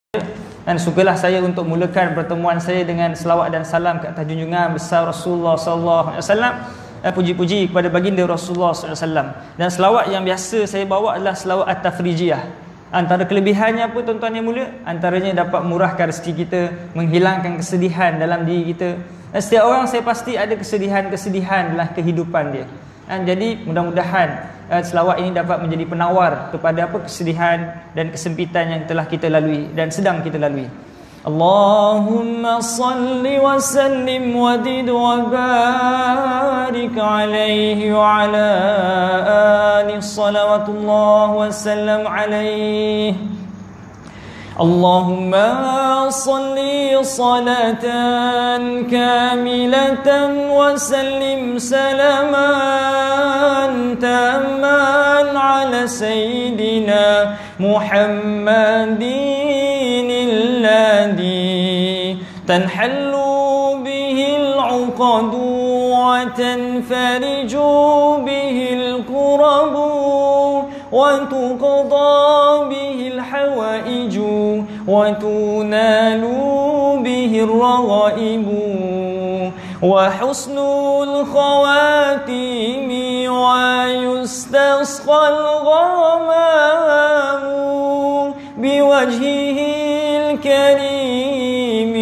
Dan sukalah saya untuk mulakan pertemuan saya dengan selawat dan salam ke atas junjungan besar Rasulullah sallallahu alaihi wasallam. Puji-puji kepada baginda Rasulullah sallallahu alaihi wasallam. Dan selawat yang biasa saya bawa adalah selawat at-tafrijiyah. Antara kelebihannya apa tuan-tuan yang mulia? Antaranya dapat murahkan rezeki kita, menghilangkan kesedihan dalam diri kita. Dan setiap orang saya pasti ada kesedihan-kesedihan dalam kehidupan dia. Dan jadi mudah-mudahan selawat ini dapat menjadi penawar kepada apa kesedihan dan kesempitan yang telah kita lalui dan sedang kita lalui. Allahumma salli wa sallim wa zid wa barik alaihi wa ala alihi salawatullah wa sallam alaihi. Allahumma salli salatan kamilatan wa sallim salaman tamman ala sayyidina Muhammadin alladhi tanhallu bihi al-uqadu wa tanfariju bihi al-qurabu وتقضى به الحوائج وتنال به الرغائب وحسن الخواتيم ويستسقى الغمام بوجهه الكريم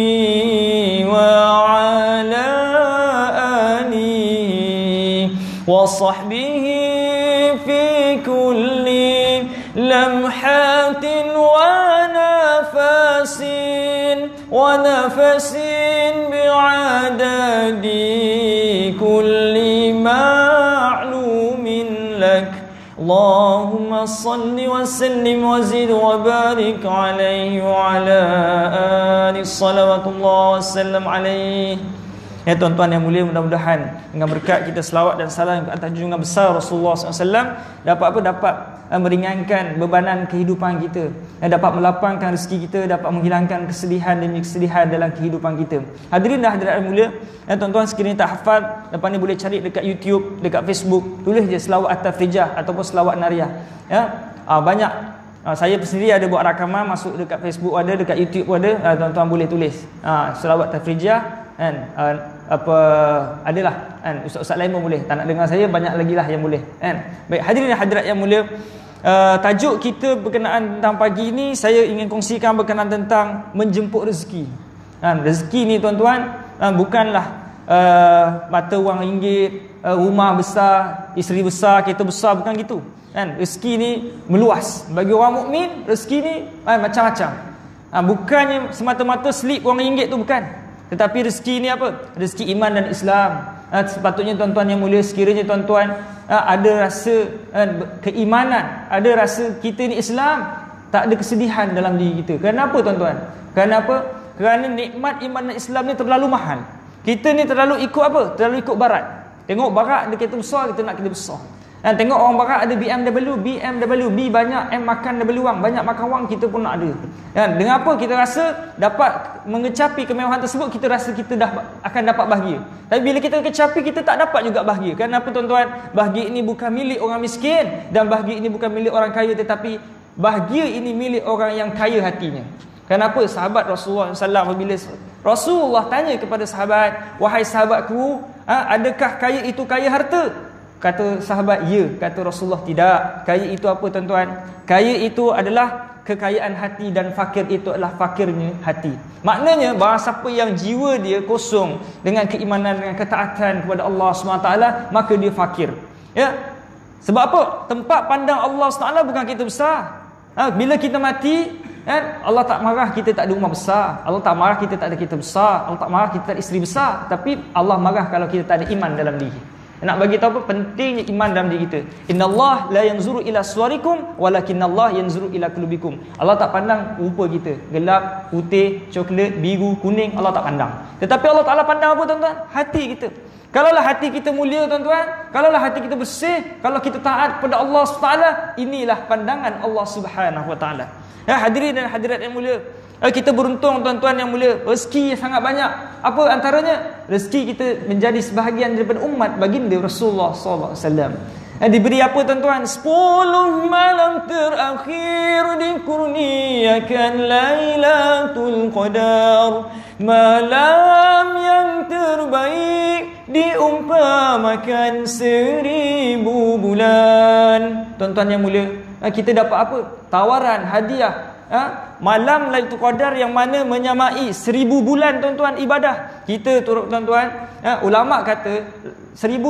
وعلى آله وصحبه في كل لمحات ونفس بعدد كل معلوم لك اللهم صل وسلم وزد وبارك عليه وعلى آله صلوات الله وسلم عليه. Ya tuan-tuan yang mulia, mudah-mudahan dengan berkat kita selawat dan salam ke atas junjungan besar Rasulullah SAW dapat apa? Dapat meringankan bebanan kehidupan kita, dapat melapangkan rezeki kita, dapat menghilangkan kesedihan demi kesedihan dalam kehidupan kita. Hadirin dan hadirat yang mulia, tuan-tuan sekiranya tak hafal, lepas ni boleh cari dekat YouTube, dekat Facebook, tulis je selawat at-tafrijah ataupun selawat nariyah. Ya, banyak. Saya sendiri ada buat rakaman, masuk dekat Facebook ada, dekat YouTube ada, tuan-tuan boleh tulis selawat tafrijah kan, adalah kan, ustaz-ustaz lain pun boleh, tak nak dengar saya banyak lagi lah yang boleh kan. Baik, hadirin dan hadirat yang mulia, tajuk kita berkenaan tentang pagi ini saya ingin kongsikan berkenaan tentang menjemput rezeki kan. Rezeki ni tuan-tuan bukanlah mata wang ringgit, rumah besar, isteri besar, kereta besar, bukan gitu kan. Rezeki ni meluas. Bagi orang mukmin rezeki ni macam-macam. Bukannya semata-mata slip wang ringgit tu, bukan. Tetapi rezeki ni apa? Rezeki iman dan Islam. Sepatutnya tuan-tuan yang mulia, sekiranya tuan-tuan ada rasa keimanan, ada rasa kita ni Islam, tak ada kesedihan dalam diri kita. Kenapa tuan-tuan? Kenapa? Kerana nikmat iman dan Islam ni terlalu mahal. Kita ni terlalu ikut apa? Terlalu ikut barat. Tengok barat ada kereta besar, kita nak kereta besar. Tengok orang barat ada BMW, B banyak, M makan double wang, banyak makan wang, kita pun nak ada. Dengan apa kita rasa dapat mengecapi kemewahan tersebut, kita rasa kita dah akan dapat bahagia. Tapi bila kita kecapi, kita tak dapat juga bahagia. Kenapa tuan-tuan? Bahagia ini bukan milik orang miskin dan bahagia ini bukan milik orang kaya, tetapi bahagia ini milik orang yang kaya hatinya. Kenapa? Sahabat Rasulullah SAW, apabila Rasulullah tanya kepada sahabat, wahai sahabatku, adakah kaya itu kaya harta? Kata sahabat, ya. Kata Rasulullah, tidak. Kaya itu apa tuan-tuan? Kaya itu adalah kekayaan hati dan fakir itu adalah fakirnya hati. Maknanya bahawa siapa yang jiwa dia kosong dengan keimanan, dengan ketaatan kepada Allah SWT, maka dia fakir. Ya. Sebab apa? Tempat pandang Allah SWT bukan kita besar. Bila kita mati, Allah tak marah kita tak ada rumah besar, Allah tak marah kita tak ada kereta besar, Allah tak marah kita tak ada isteri besar. Tapi Allah marah kalau kita tak ada iman dalam diri. Nak bagi tahu apa pentingnya iman dalam diri kita. Innallaha la yanzuru ila suwarikum walakinnallaha yanzuru ila qulubikum. Allah tak pandang rupa kita, gelap, putih, coklat, biru, kuning, Allah tak pandang. Tetapi Allah Taala pandang apa tuan-tuan? Hati kita. Kalaulah hati kita mulia tuan-tuan, kalaulah hati kita bersih, kalau kita taat kepada Allah SWT, inilah pandangan Allah Subhanahu Wa Taala. Ya, hadirin dan hadirat yang mulia, kita beruntung tuan-tuan yang mulia, rezeki sangat banyak. Apa antaranya? Rezeki kita menjadi sebahagian daripada umat baginda Rasulullah sallallahu alaihi wasallam. Diberi apa tuan-tuan? 10 malam terakhir dikurniakan Lailatul Qadar, malam yang terbaik diumpamakan 1000 bulan. Tuan-tuan yang mulia, kita dapat apa? Tawaran, hadiah. Malam Lailatul Qadar yang mana menyamai 1000 bulan tuan-tuan ibadah. Kita turut tuan-tuan, ulama kata 1000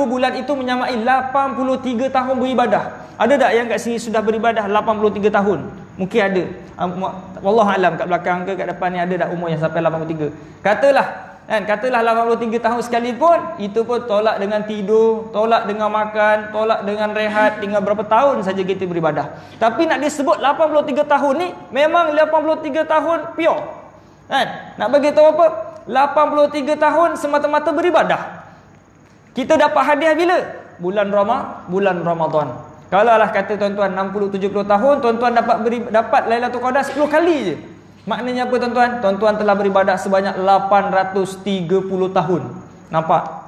bulan itu menyamai 83 tahun beribadah. Ada tak yang kat sini sudah beribadah 83 tahun? Mungkin ada. Wallahu alam, kat belakang ke kat depan ni ada tak umur yang sampai 83? Katalah 83 tahun sekalipun, itu pun tolak dengan tidur, tolak dengan makan, tolak dengan rehat. Tinggal berapa tahun saja kita beribadah. Tapi nak disebut 83 tahun ni memang 83 tahun pure. Nak bagi tahu apa? 83 tahun semata-mata beribadah. Kita dapat hadiah bila? Bulan Ramadan. Kalau lah kata tuan-tuan 60-70 tahun, tuan-tuan dapat Lailatul Qadar 10 kali je. Maknanya apa tuan-tuan? Tuan-tuan telah beribadah sebanyak 830 tahun. Nampak?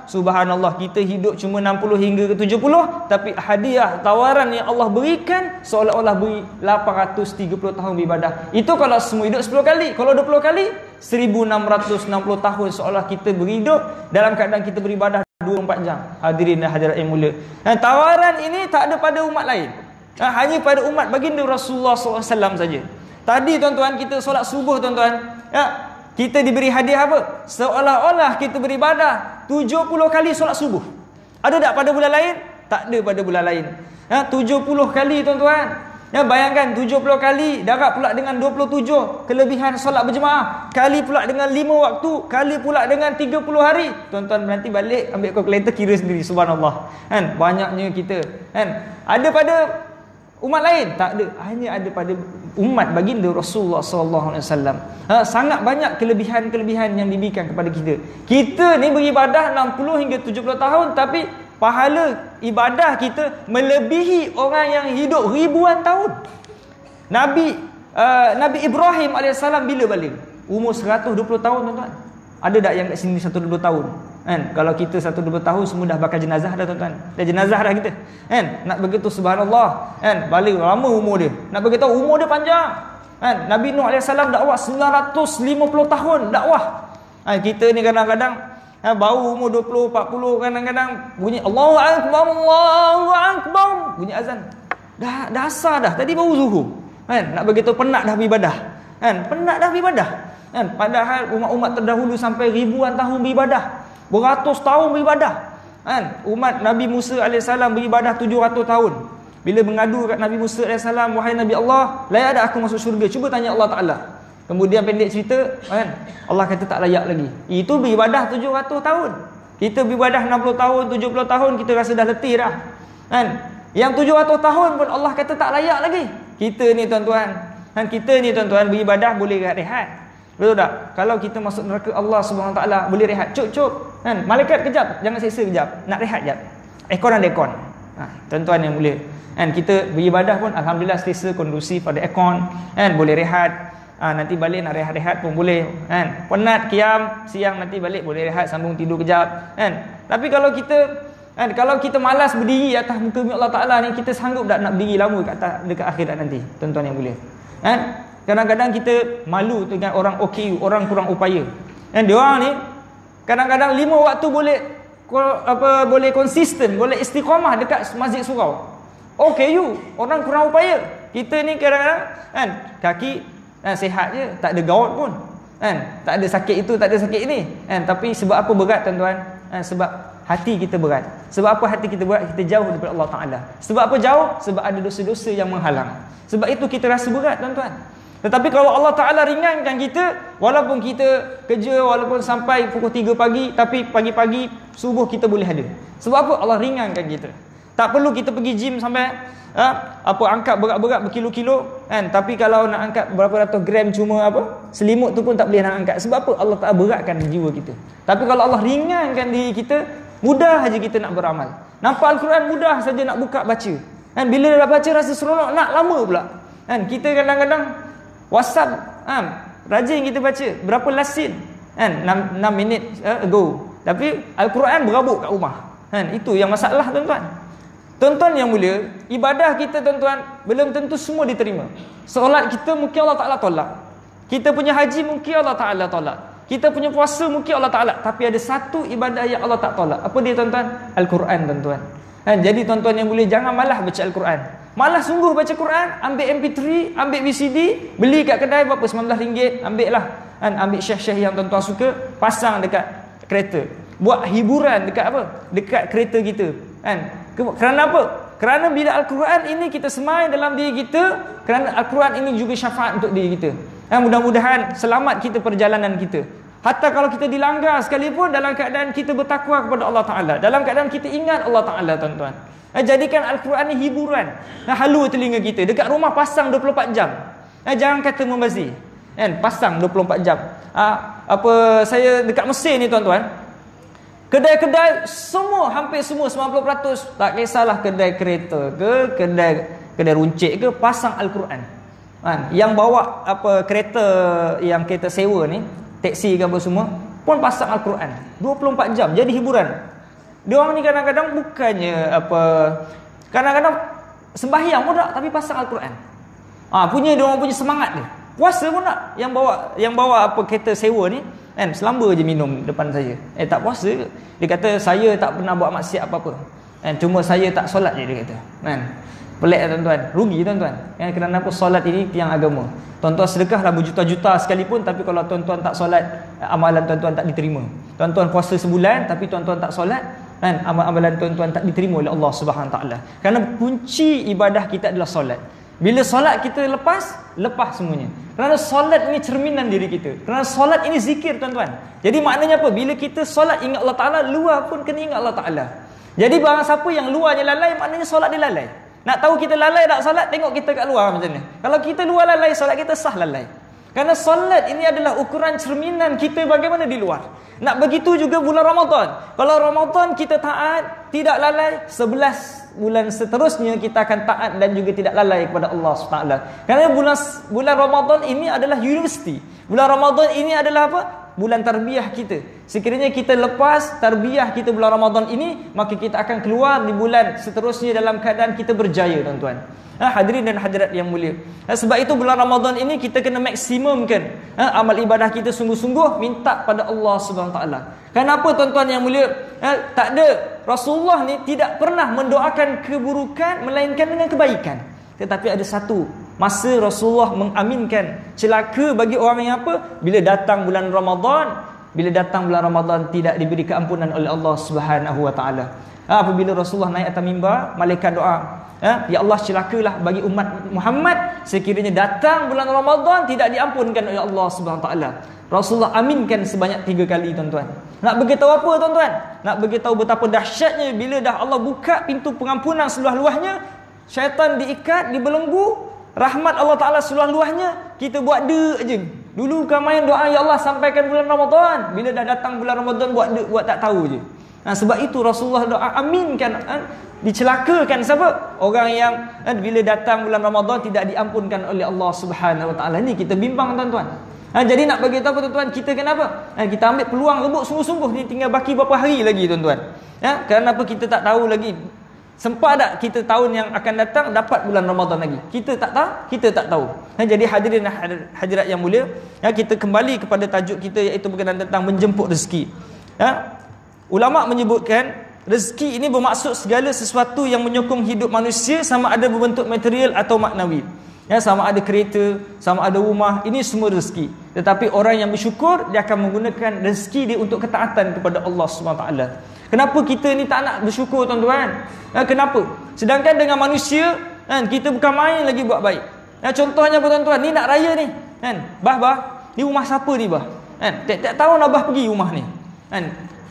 Subhanallah, kita hidup cuma 60 hingga ke 70, tapi hadiah tawaran yang Allah berikan seolah-olah beri 830 tahun beribadah. Itu kalau semua hidup 10 kali. Kalau 20 kali, 1660 tahun seolah kita berhidup dalam keadaan kita beribadah 24 jam. Hadirin dan hadirat yang mulia, tawaran ini tak ada pada umat lain. Hanya pada umat baginda Rasulullah SAW saja. Tadi tuan-tuan kita solat subuh tuan-tuan, kita diberi hadiah apa? Seolah-olah kita beribadah 70 kali solat subuh. Ada tak pada bulan lain? Tak ada pada bulan lain. 70 kali tuan-tuan. Bayangkan 70 kali darab pula dengan 27 kelebihan solat berjemaah, kali pula dengan 5 waktu, kali pula dengan 30 hari. Tuan-tuan nanti balik ambil kalkulator kira sendiri. Subhanallah. Banyaknya kita. Ada pada umat lain? Tak ada. Hanya ada pada umat baginda Rasulullah SAW. Sangat banyak kelebihan-kelebihan yang diberikan kepada kita. Kita ni beribadah 60 hingga 70 tahun, tapi pahala ibadah kita melebihi orang yang hidup ribuan tahun. Nabi Ibrahim AS bila balik? Umur 120 tahun tuan-tuan. Ada tak yang kat sini 120 tahun? Kalau kita 120 tahun semua dah bakal jenazah dah tuan-tuan. Dah jenazah dah kita. Nak begitu subhanallah. Balik lama umur dia. Nak begitu umur dia panjang. Nabi Nuh AS dakwah 950 tahun dakwah. Kita ni kadang-kadang baru umur 20, 40, kadang-kadang bunyi Allahu Akbar, Allahu Akbar, bunyi azan. Dah asar dah. Tadi baru zuhur. Nak begitu penat dah beribadah. Penat dah beribadah. Padahal umat-umat terdahulu sampai ribuan tahun beribadah, beratus tahun beribadah. Umat Nabi Musa AS beribadah 700 tahun. Bila mengadu kat Nabi Musa AS, wahai Nabi Allah, layak tak aku masuk syurga? Cuba tanya Allah Ta'ala. Kemudian pendek cerita, Allah kata tak layak lagi. Itu beribadah 700 tahun. Kita beribadah 60 tahun, 70 tahun, kita rasa dah letih dah. Yang 700 tahun pun Allah kata tak layak lagi. Kita ni tuan-tuan, beribadah boleh rehat. Betul tak? Kalau kita masuk neraka Allah SWT boleh rehat. Cuk. Malaikat kejap, jangan seksa kejap. Nak rehat kejap. Aircon ada aircon. Tuan-tuan yang mulia, kita beribadah pun alhamdulillah selesa, kondusif, ada aircon, boleh rehat. Nanti balik nak rehat-rehat pun boleh. Penat kiam siang, nanti balik boleh rehat, sambung tidur kejap. Tapi kalau kita malas berdiri atas muka bumi Allah Ta'ala ni, kita sanggup tak nak berdiri lama dekat akhirat nanti, tuan-tuan yang mulia? Kadang-kadang kita malu dengan orang OKU, orang kurang upaya. Dia orang ni kadang-kadang 5 waktu boleh konsisten, boleh istiqamah dekat masjid surau. OKU, orang kurang upaya. Kita ni kadang-kadang kaki sihat je, tak ada gaut pun. Tak ada sakit itu, tak ada sakit ini. Tapi sebab apa berat tuan-tuan? Sebab hati kita berat. Sebab apa hati kita berat? Kita jauh daripada Allah Ta'ala. Sebab apa jauh? Sebab ada dosa-dosa yang menghalang. Sebab itu kita rasa berat tuan-tuan. Tetapi kalau Allah Ta'ala ringankan kita, walaupun kita kerja, walaupun sampai pukul 3 pagi, tapi pagi-pagi subuh kita boleh ada. Sebab apa? Allah ringankan kita. Tak perlu kita pergi gym sampai angkat berat-berat berkilo-kilo, tapi kalau nak angkat berapa ratus gram cuma selimut tu pun tak boleh nak angkat. Sebab apa? Allah Ta'ala beratkan jiwa kita. Tapi kalau Allah ringankan diri kita, mudah saja kita nak beramal. Nampak Al-Quran mudah saja nak buka baca. Bila dah baca rasa seronok, nak lama pula. Kita kadang-kadang WhatsApp rajin kita baca berapa last scene 6 minit ago, tapi Al-Quran berabuk kat rumah. Kan, itu yang masalah tuan-tuan. Tuan-tuan yang mulia, ibadah kita tuan-tuan belum tentu semua diterima. Solat kita mungkin Allah Ta'ala tolak. Kita punya haji mungkin Allah Ta'ala tolak. Kita punya puasa mungkin Allah Ta'ala. Tapi ada satu ibadah yang Allah tak tolak. Apa dia tuan-tuan? Al-Quran tuan-tuan. Jadi tuan-tuan yang mulia, jangan malah baca Al-Quran. Malah sungguh baca Quran, ambil MP3, ambil VCD, beli kat kedai berapa? RM19, ambil lah. Ambil syekh-syekh yang tuan-tuan suka, pasang dekat kereta. Buat hiburan dekat apa? Dekat kereta kita. Kerana apa? Kerana bila Al-Quran ini kita semai dalam diri kita, kerana Al-Quran ini juga syafaat untuk diri kita. Mudah-mudahan selamat kita perjalanan kita. Hatta kalau kita dilanggar sekalipun, dalam keadaan kita bertakwa kepada Allah Ta'ala, dalam keadaan kita ingat Allah Ta'ala tuan-tuan. Jadikan Al-Quran ni hiburan. Halu telinga kita. Dekat rumah pasang 24 jam. Jangan kata membazir. Pasang 24 jam. Saya dekat Mesir ni tuan-tuan, kedai-kedai semua, hampir semua 90%, tak kisahlah kedai kereta ke, kedai runcit ke, pasang Al-Quran. Yang bawa kereta yang kita sewa ni, teksi ke apa semua, pun pasang Al-Quran 24 jam. Jadi hiburan. Diorang ni kadang-kadang bukannya kadang-kadang sembahyang pun tak, tapi pasang Al-Quran. Diorang punya semangat dia. Puasa pun tak. Yang bawa kereta sewa ni, selamba je minum depan saya. Tak puasa ke? Dia kata saya tak pernah buat maksiat apa-apa. Cuma saya tak solat je, dia kata. Pelik tuan-tuan. Rugi tuan-tuan. Kerana apa? Solat ini tiang agama. Tuan-tuan sedekahlah berjuta-juta sekalipun, tapi kalau tuan-tuan tak solat, amalan tuan-tuan tak diterima. Tuan-tuan puasa sebulan tapi tuan-tuan tak solat, amalan tuan-tuan tak diterima oleh Allah Subhanahu Wa Taala. Kerana kunci ibadah kita adalah solat. Bila solat kita lepas semuanya. Kerana solat ini cerminan diri kita. Kerana solat ini zikir tuan-tuan. Jadi maknanya apa? Bila kita solat ingat Allah Ta'ala, luar pun kena ingat Allah Ta'ala. Jadi barang siapa yang luarnya lalai, maknanya solat dia lalai. Nak tahu kita lalai tak solat, tengok kita kat luar macam ni. Kalau kita luar lalai, solat kita sah lalai. Kerana solat ini adalah ukuran cerminan kita bagaimana di luar. Nak begitu juga bulan Ramadan. Kalau Ramadan kita taat, tidak lalai, 11 bulan seterusnya kita akan taat dan juga tidak lalai kepada Allah SWT. Kerana bulan Ramadan ini adalah universiti. Bulan Ramadan ini adalah apa? Bulan tarbiyah kita. Sekiranya kita lepas tarbiyah kita bulan Ramadan ini, maka kita akan keluar di bulan seterusnya dalam keadaan kita berjaya tuan-tuan. Hadirin dan hadirat yang mulia. Sebab itu bulan Ramadan ini kita kena maksimumkan amal ibadah kita sungguh-sungguh, minta pada Allah Subhanahu Taala. Kenapa tuan-tuan yang mulia? Tak ada, Rasulullah ni tidak pernah mendoakan keburukan melainkan dengan kebaikan. Tetapi ada satu masa Rasulullah mengaminkan celaka bagi orang yang apa? Bila datang bulan Ramadan tidak diberi keampunan oleh Allah Subhanahu Wa Taala. Apabila Rasulullah naik atas mimbar, malaikat doa, ya Allah, celakalah bagi umat Muhammad sekiranya datang bulan Ramadan tidak diampunkan oleh Allah Subhanahu Wa Taala. Rasulullah aminkan sebanyak 3 kali tuan-tuan. Nak beritahu apa tuan-tuan? Nak beritahu betapa dahsyatnya bila dah Allah buka pintu pengampunan seluas-luasnya, syaitan diikat, dibelenggu, rahmat Allah Ta'ala seluas-luasnya, kita buat je. Dulu kan main doa, ya Allah sampaikan bulan Ramadan. Bila dah datang bulan Ramadan, buat tak tahu je. Sebab itu Rasulullah doa aminkan, dicelakakan siapa? Orang yang bila datang bulan Ramadan tidak diampunkan oleh Allah Subhanahu Wa Taala. Ni kita bimbang tuan-tuan. Jadi nak bagi tahu tuan-tuan, kita kenapa? Kita ambil peluang rebut sungguh-sungguh. Ni tinggal baki berapa hari lagi tuan-tuan. Kenapa kita tak tahu lagi? Sempat tak kita tahun yang akan datang dapat bulan Ramadan lagi? Kita tak tahu. Jadi hadirin dan hadirat yang mulia, kita kembali kepada tajuk kita, iaitu berkenaan tentang menjemput rezeki. Ulama menyebutkan rezeki ini bermaksud segala sesuatu yang menyokong hidup manusia, sama ada berbentuk material atau maknawi. Sama ada kereta, sama ada rumah, ini semua rezeki. Tetapi orang yang bersyukur, dia akan menggunakan rezeki dia untuk ketaatan kepada Allah SWT. Kenapa kita ni tak nak bersyukur tuan-tuan? Kenapa? Sedangkan dengan manusia, kita bukan main lagi buat baik. Contohnya apa tuan-tuan? Ni nak raya ni, bah, ni rumah siapa ni bah? Tiap-tiap tahun abah pergi rumah ni.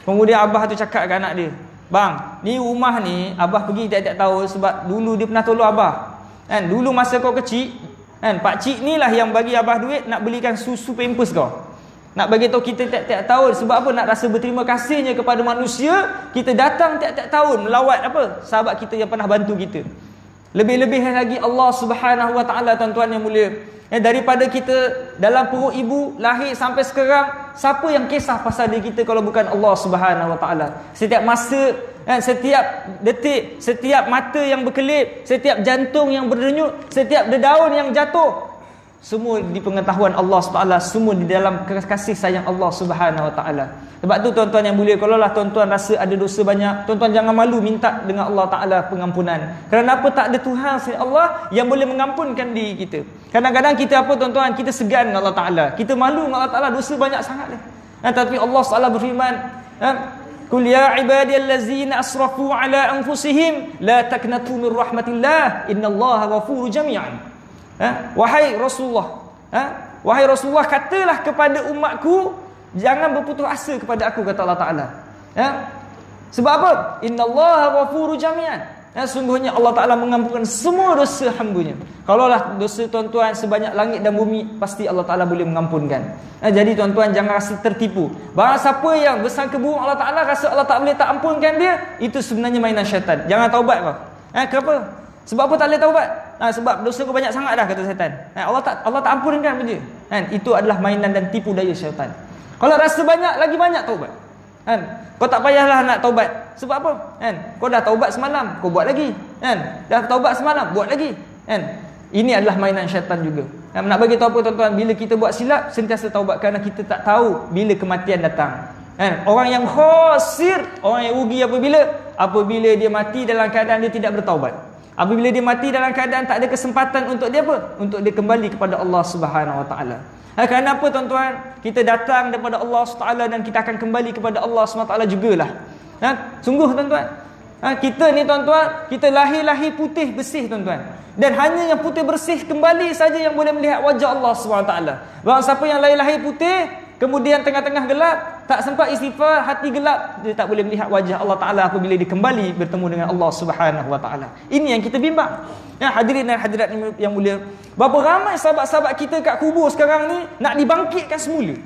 Kemudian abah tu cakap ke anak dia, bang, ni rumah ni abah pergi tiap-tiap tahun sebab dulu dia pernah tolong abah. Dulu masa kau kecil, pakcik ni lah yang bagi abah duit nak belikan susu pampers kau. Nak bagi tahu kita tiap-tiap tahun. Sebab apa? Nak rasa berterima kasihnya kepada manusia, kita datang tiap-tiap tahun melawat apa? Sahabat kita yang pernah bantu kita. Lebih-lebih lagi Allah Subhanahu Wa Taala tuan-tuan yang mulia. Daripada kita dalam perut ibu lahir sampai sekarang, siapa yang kisah pasal diri kita kalau bukan Allah Subhanahu Wa Taala? Setiap masa Setiap detik, setiap mata yang berkelip, setiap jantung yang berdenyut, setiap dedaun yang jatuh, semua di pengetahuan Allah SWT, semua di dalam kasih sayang Allah Subhanahu Wa Taala. Sebab tu tuan-tuan yang mulia, kalau lah tuan-tuan rasa ada dosa banyak, tuan-tuan jangan malu minta dengan Allah Taala pengampunan. Kerana apa? Tak ada Tuhan selain Allah yang boleh mengampunkan diri kita. Kadang-kadang kita apa tuan-tuan, kita segan dengan Allah Taala, kita malu dengan Allah Taala, dosa banyak sangat dah. Tapi Allah SWT berfirman, Qul ya ibadiyallazina asrafu ala anfusihim la taqnatu min rahmatillah innallaha ghafurur jami'an. Wahai Rasulullah, wahai Rasulullah, katalah kepada umatku, jangan berputus asa kepada aku, kata Allah Ta'ala. Sebab apa? Innallaha ghafurur jami'an. Sungguhnya Allah Ta'ala mengampunkan semua dosa hambanya. Kalaulah dosa tuan-tuan sebanyak langit dan bumi, pasti Allah Ta'ala boleh mengampunkan. Jadi tuan-tuan jangan rasa tertipu. Barang siapa yang bersangka buruk Allah Ta'ala, rasa Allah tak boleh tak ampunkan dia, itu sebenarnya mainan syaitan. Jangan taubat kau. Kenapa? Sebab apa tak boleh taubat? Sebab dosa kau banyak sangat dah, kata syaitan. Allah tak ampunkan pun dia. Itu adalah mainan dan tipu daya syaitan. Kalau rasa banyak, lagi banyak taubat. Kau tak payahlah nak taubat. Sebab apa? Kau dah taubat semalam, kau buat lagi. Dah taubat semalam, buat lagi. Ini adalah mainan syaitan juga. Nak bagi tahu apa tuan-tuan, bila kita buat silap, sentiasa taubat, kerana kita tak tahu bila kematian datang. Orang yang khasir, orang yang rugi apabila dia mati dalam keadaan dia tidak bertaubat. Apabila dia mati dalam keadaan tak ada kesempatan untuk dia apa? Untuk dia kembali kepada Allah Subhanahu Wa Taala. Kerana apa tuan-tuan? Kita datang daripada Allah SWT dan kita akan kembali kepada Allah SWT jugalah. Sungguh tuan-tuan, kita ni tuan-tuan, kita lahir putih bersih tuan-tuan. Dan hanya yang putih bersih kembali saja yang boleh melihat wajah Allah SWT. Barang siapa yang lahir putih, kemudian tengah-tengah gelap, tak sempat istighfar, hati gelap, dia tak boleh melihat wajah Allah Ta'ala apabila dia kembali bertemu dengan Allah Subhanahu Wa Ta'ala. Ini yang kita bimbang. Hadirin dan hadirat yang mulia, berapa ramai sahabat-sahabat kita kat kubur sekarang ni nak dibangkitkan semula.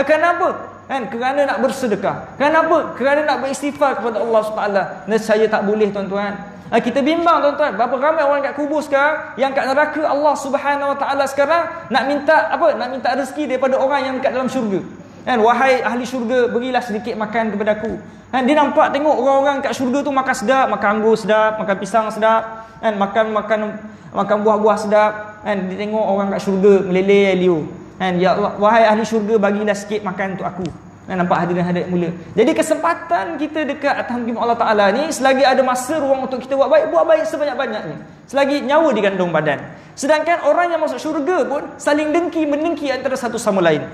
Kenapa? Kerana nak bersedekah. Kenapa? Kerana nak beristighfar kepada Allah SWT. Nescaya tak boleh tuan-tuan. Kita bimbang tuan-tuan, berapa ramai orang kat kubur sekarang yang kat neraka Allah Subhanahu Wa Ta'ala sekarang nak minta apa? Nak minta rezeki daripada orang yang dekat dalam syurga. Wahai ahli syurga, berilah sedikit makan kepada aku. Dia nampak tengok orang-orang kat syurga tu makan sedap, makan anggur sedap, makan pisang sedap, makan buah-buah sedap. Dia tengok orang kat syurga meleleh liu. Ya Allah, wahai ahli syurga, bagilah sikit makan untuk aku. Nampak hadirin hadirat mulia. Jadi kesempatan kita dekat atas hukum Allah Ta'ala ni, selagi ada masa ruang untuk kita buat baik sebanyak-banyaknya. Selagi nyawa digandung badan. Sedangkan orang yang masuk syurga pun saling mendengki antara satu sama lain.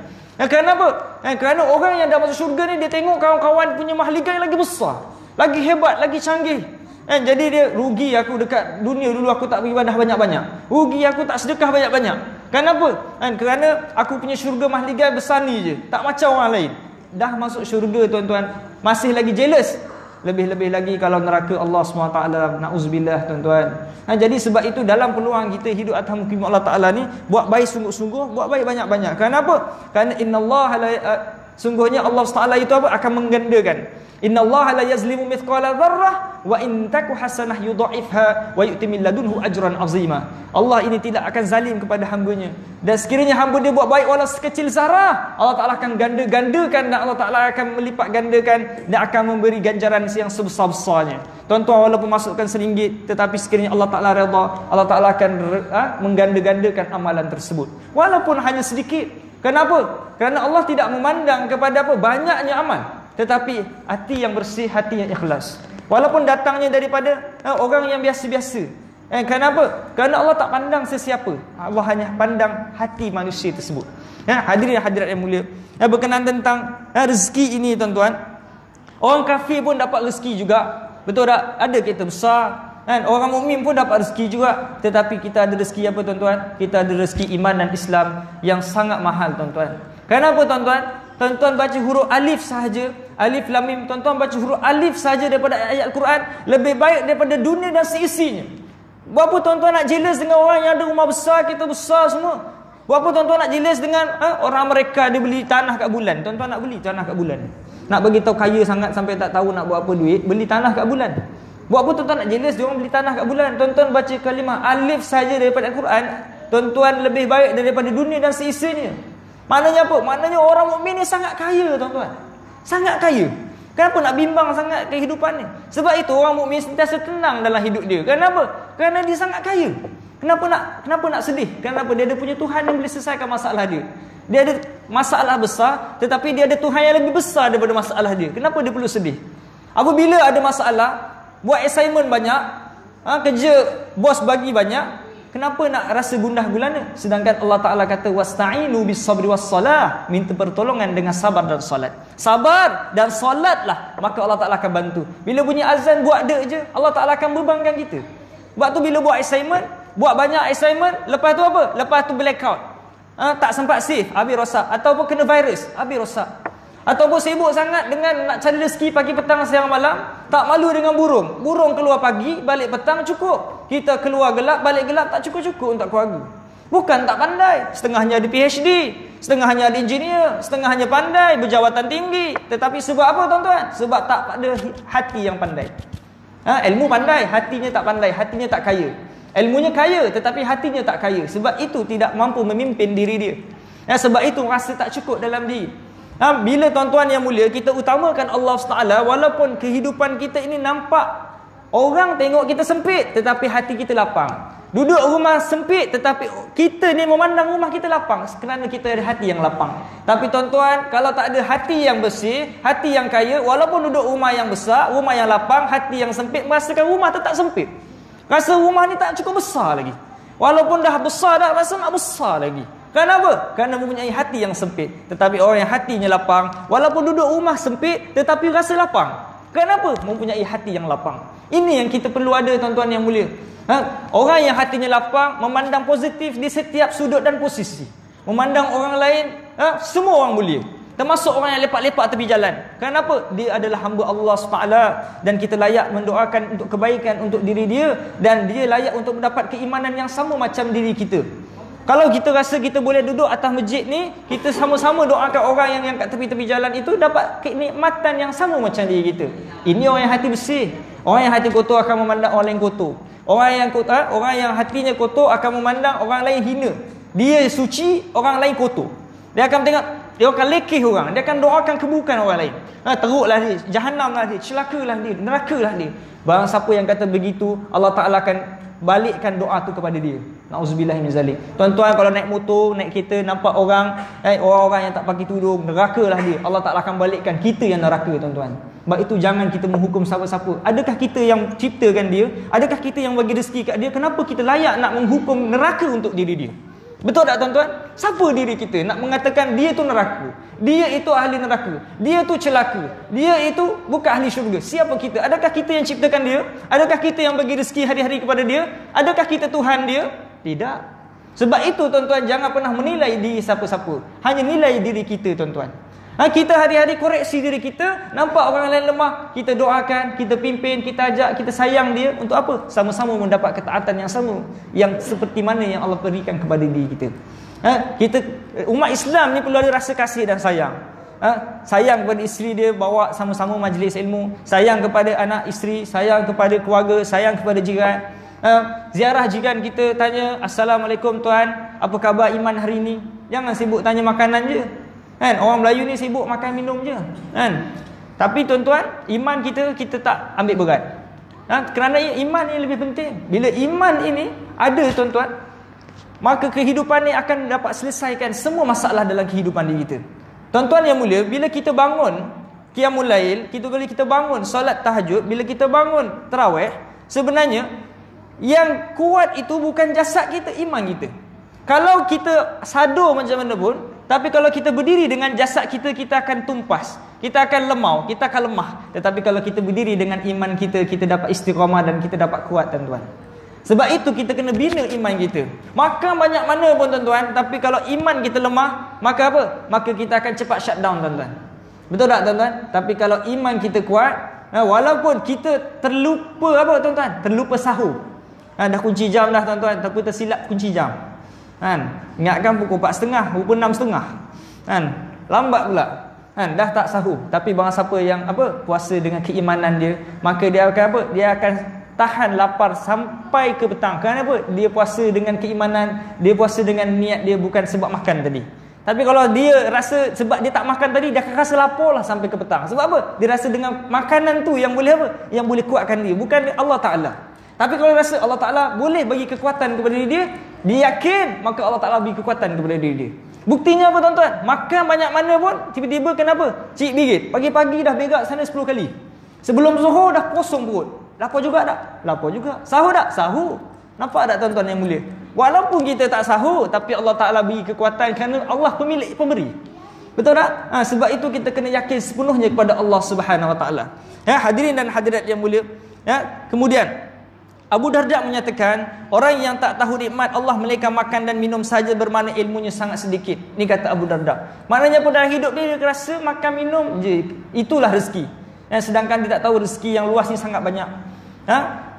Kerana apa? Kerana orang yang dah masuk syurga ni, dia tengok kawan-kawan punya mahligai lagi besar, lagi hebat, lagi canggih. Jadi dia, rugi aku dekat dunia dulu aku tak beribadah banyak-banyak, rugi aku tak sedekah banyak-banyak. Kenapa? Kerana aku punya syurga mahligai besar ni je, tak macam orang lain. Dah masuk syurga tuan-tuan, masih lagi jealous. Lebih-lebih lagi kalau neraka Allah SWT, na'uzubillah tuan-tuan. Jadi sebab itu dalam peluang kita hidup atas hukum Allah Ta'ala ni, buat baik sungguh-sungguh, buat baik banyak-banyak. Kenapa? Kerana innallaha sungguhnya Allah Ta'ala itu apa? Akan menggandakan. Innallaha la yazlimu mithqala dzarrah wa in taku hasanah yudha'ifha wa yu'ti min ladunhu ajran azima. Allah ini tidak akan zalim kepada hamba-Nya. Dan sekiranya hamba dia buat baik walau sekecil zarah, Allah Ta'ala akan gandakan, dan Allah Ta'ala akan melipat gandakan dan akan memberi ganjaran yang sebesar-besarnya. Tuan-tuan, walaupun masukkan RM1, tetapi sekiranya Allah Ta'ala redha, Allah Ta'ala akan menggandakan amalan tersebut walaupun hanya sedikit. Kenapa? Kerana Allah tidak memandang kepada apa? Banyaknya amal, tetapi hati yang bersih, hati yang ikhlas. Walaupun datangnya daripada orang yang biasa-biasa. Kenapa? Kerana Allah tak pandang sesiapa. Allah hanya pandang hati manusia tersebut. Hadirin hadirat yang mulia, berkenaan tentang rezeki ini tuan-tuan, orang kafir pun dapat rezeki juga. Betul tak? Ada kita besar, orang mukmin pun dapat rezeki juga. Tetapi kita ada rezeki apa tuan-tuan? Kita ada rezeki iman dan Islam yang sangat mahal tuan-tuan. Kenapa tuan-tuan? Tuan-tuan baca huruf alif sahaja, alif lam mim, tuan-tuan baca huruf alif sahaja daripada ayat Al-Quran lebih baik daripada dunia dan seisinya. Berapa tuan-tuan nak jealous dengan orang yang ada rumah besar, kita besar semua? Berapa tuan-tuan nak jealous dengan orang mereka dia beli tanah kat bulan? Tuan-tuan nak beli tanah kat bulan? Nak bagi tahu kaya sangat sampai tak tahu nak buat apa duit, beli tanah kat bulan. Buat apa tuan-tuan nak jealous dia orang beli tanah kat bulan? Tuan-tuan baca kalimah alif saja daripada Al-Quran, tuan-tuan lebih baik daripada dunia dan seisinya. Maknanya apa? Maknanya orang mukmin ni sangat kaya tuan-tuan. Sangat kaya. Kenapa nak bimbang sangat kehidupan ni? Sebab itu orang mukmin sentiasa tenang dalam hidup dia. Kenapa? Kerana dia sangat kaya. Kenapa nak sedih? Kenapa? Dia ada punya Tuhan yang boleh selesaikan masalah dia. Dia ada masalah besar, tetapi dia ada Tuhan yang lebih besar daripada masalah dia. Kenapa dia perlu sedih? Apabila ada masalah, buat assignment banyak, kerja bos bagi banyak, kenapa nak rasa gundah gulana? Sedangkan Allah Ta'ala kata wasta'inu bis sabri was salah, minta pertolongan dengan sabar dan solat. Sabar dan solatlah, maka Allah Ta'ala akan bantu. Bila bunyi azan buat dek je, Allah Ta'ala akan bebankan kita. Sebab tu bila buat assignment, buat banyak assignment, lepas tu apa? Lepas tu blackout. Tak sempat save, habis rosak. Ataupun kena virus, habis rosak. Ataupun sibuk sangat dengan nak cari rezeki pagi, petang, siang, malam. Tak malu dengan burung. Burung keluar pagi, balik petang cukup. Kita keluar gelap, balik gelap, tak cukup-cukup untuk keluarga. Bukan tak pandai. Setengahnya ada PhD, setengahnya ada engineer, setengahnya pandai, berjawatan tinggi. Tetapi sebab apa tuan-tuan? Sebab tak ada hati yang pandai. Ilmu pandai, hatinya tak pandai, hatinya tak kaya. Ilmunya kaya tetapi hatinya tak kaya. Sebab itu tidak mampu memimpin diri dia. Sebab itu rasa tak cukup dalam diri. Bila tuan-tuan yang mulia, kita utamakan Allah SWT, walaupun kehidupan kita ini nampak orang tengok kita sempit, tetapi hati kita lapang. Duduk rumah sempit, tetapi kita ni memandang rumah kita lapang kerana kita ada hati yang lapang. Tapi tuan-tuan, kalau tak ada hati yang bersih, hati yang kaya, walaupun duduk rumah yang besar, rumah yang lapang, hati yang sempit, merasakan rumah tetap sempit. Rasa rumah ni tak cukup besar lagi. Walaupun dah besar dah, rasa nak besar lagi. Kenapa? Kerana mempunyai hati yang sempit. Tetapi orang yang hatinya lapang, walaupun duduk rumah sempit, tetapi rasa lapang. Kenapa? Mempunyai hati yang lapang. Ini yang kita perlu ada tuan-tuan yang mulia. Orang yang hatinya lapang, memandang positif di setiap sudut dan posisi. Memandang orang lain, semua orang mulia. Termasuk orang yang lepak-lepak tepi jalan. Kenapa? Dia adalah hamba Allah SWT. Dan kita layak mendoakan untuk kebaikan untuk diri dia. Dan dia layak untuk mendapat keimanan yang sama macam diri kita. Kalau kita rasa kita boleh duduk atas masjid ni, kita sama-sama doakan orang yang kat tepi-tepi jalan itu dapat kenikmatan yang sama macam diri kita. Ini orang yang hati bersih. Orang yang hati kotor akan memandang orang lain kotor. Orang yang hatinya kotor akan memandang orang lain hina. Dia suci, orang lain kotor. Dia akan tengok, dia akan lekeh orang. Dia akan doakan keburukan orang lain. Teruklah dia, jahanamlah dia, celakalah dia, nerakalah dia. Barang siapa yang kata begitu, Allah Ta'ala akan balikkan doa tu kepada dia. Na'udzubillah min zalik. Tuan-tuan kalau naik motor, naik kereta, nampak orang yang tak pakai tudung, nerakalah dia. Allah Ta'ala akan balikkan kita yang neraka, tuan-tuan. Sebab itu jangan kita menghukum siapa-siapa. Adakah kita yang ciptakan dia? Adakah kita yang bagi rezeki kat dia? Kenapa kita layak nak menghukum neraka untuk diri dia? Betul tak tuan-tuan? Siapa diri kita nak mengatakan dia tu neraka, dia itu ahli neraka, dia tu celaka, dia itu bukan ahli syurga? Siapa kita? Adakah kita yang ciptakan dia? Adakah kita yang bagi rezeki hari-hari kepada dia? Adakah kita Tuhan dia? Tidak. Sebab itu tuan-tuan, jangan pernah menilai diri siapa-siapa. Hanya nilai diri kita, tuan-tuan. Kita hari-hari koreksi diri kita. Nampak orang lain lemah, kita doakan, kita pimpin, kita ajak, kita sayang dia. Untuk apa? Sama-sama mendapat ketaatan yang sama, yang seperti mana yang Allah berikan kepada diri kita. Umat Islam ni perlu ada rasa kasih dan sayang. Sayang kepada isteri dia, bawa sama-sama majlis ilmu. Sayang kepada anak isteri, sayang kepada keluarga, sayang kepada jiran. Ziarah jiran kita, tanya, Assalamualaikum tuan, apa khabar iman hari ni? Jangan sibuk tanya makanan je. Orang Melayu ni sibuk makan minum je. Tapi tuan-tuan, iman kita tak ambil berat. Kerana iman ni lebih penting. Bila iman ini ada, tuan-tuan, maka kehidupan ni akan dapat selesaikan semua masalah dalam kehidupan diri kita. Tuan-tuan yang mulia, bila kita bangun qiyamul lail, bila kita bangun solat tahajud, bila kita bangun tarawih, sebenarnya yang kuat itu bukan jasad kita, iman kita. Kalau kita sadur macam mana pun, tapi kalau kita berdiri dengan jasad kita, kita akan tumpas, kita akan lemau, kita akan lemah. Tetapi kalau kita berdiri dengan iman kita, kita dapat istiqamah dan kita dapat kuat, tuan-tuan. Sebab itu kita kena bina iman kita. Makan banyak mana pun, tuan-tuan, tapi kalau iman kita lemah, maka apa? Maka kita akan cepat shutdown, tuan-tuan. Betul tak, tuan-tuan? Tapi kalau iman kita kuat, walaupun kita terlupa apa, tuan-tuan? Terlupa sahur. Dah kunci jam dah, tuan-tuan, tapi tersilap kunci jam. Ingatkan pukul 4.30, pukul 6.30. Lambat pula. Dah tak sahur. Tapi barang siapa yang puasa dengan keimanan dia, maka dia akan dia akan tahan lapar sampai ke petang. Kerana apa? Dia puasa dengan keimanan, dia puasa dengan niat dia, bukan sebab makan tadi. Tapi kalau dia rasa sebab dia tak makan tadi, dia akan rasa lapar lah sampai ke petang. Sebab apa? Dia rasa dengan makanan tu yang boleh apa? Yang boleh kuatkan dia, bukan Allah Ta'ala. Tapi kalau rasa Allah Ta'ala boleh bagi kekuatan kepada dia, dia yakin, maka Allah Ta'ala bagi kekuatan kepada diri dia. Buktinya apa tuan-tuan? Makan banyak mana pun, tiba-tiba kenapa? Cik bigit. Pagi-pagi dah berak sana 10 kali. Sebelum zuhur dah kosong perut. Lapar juga tak? Lapar juga. Sahur tak? Sahur. Nampak tak tuan-tuan yang mulia? Walaupun kita tak sahur, tapi Allah Ta'ala beri kekuatan kerana Allah pemilik pemberi. Betul tak? Sebab itu kita kena yakin sepenuhnya kepada Allah Subhanahu Wa Ta'ala. Ya, hadirin dan hadirat yang mulia. Ya, kemudian Abu Darda menyatakan, orang yang tak tahu nikmat Allah melainkan makan dan minum saja bermakna ilmunya sangat sedikit. Ni kata Abu Darda. Maknanya pada hidup dia rasa makan minum je, itulah rezeki. Sedangkan dia tak tahu rezeki yang luas ni sangat banyak.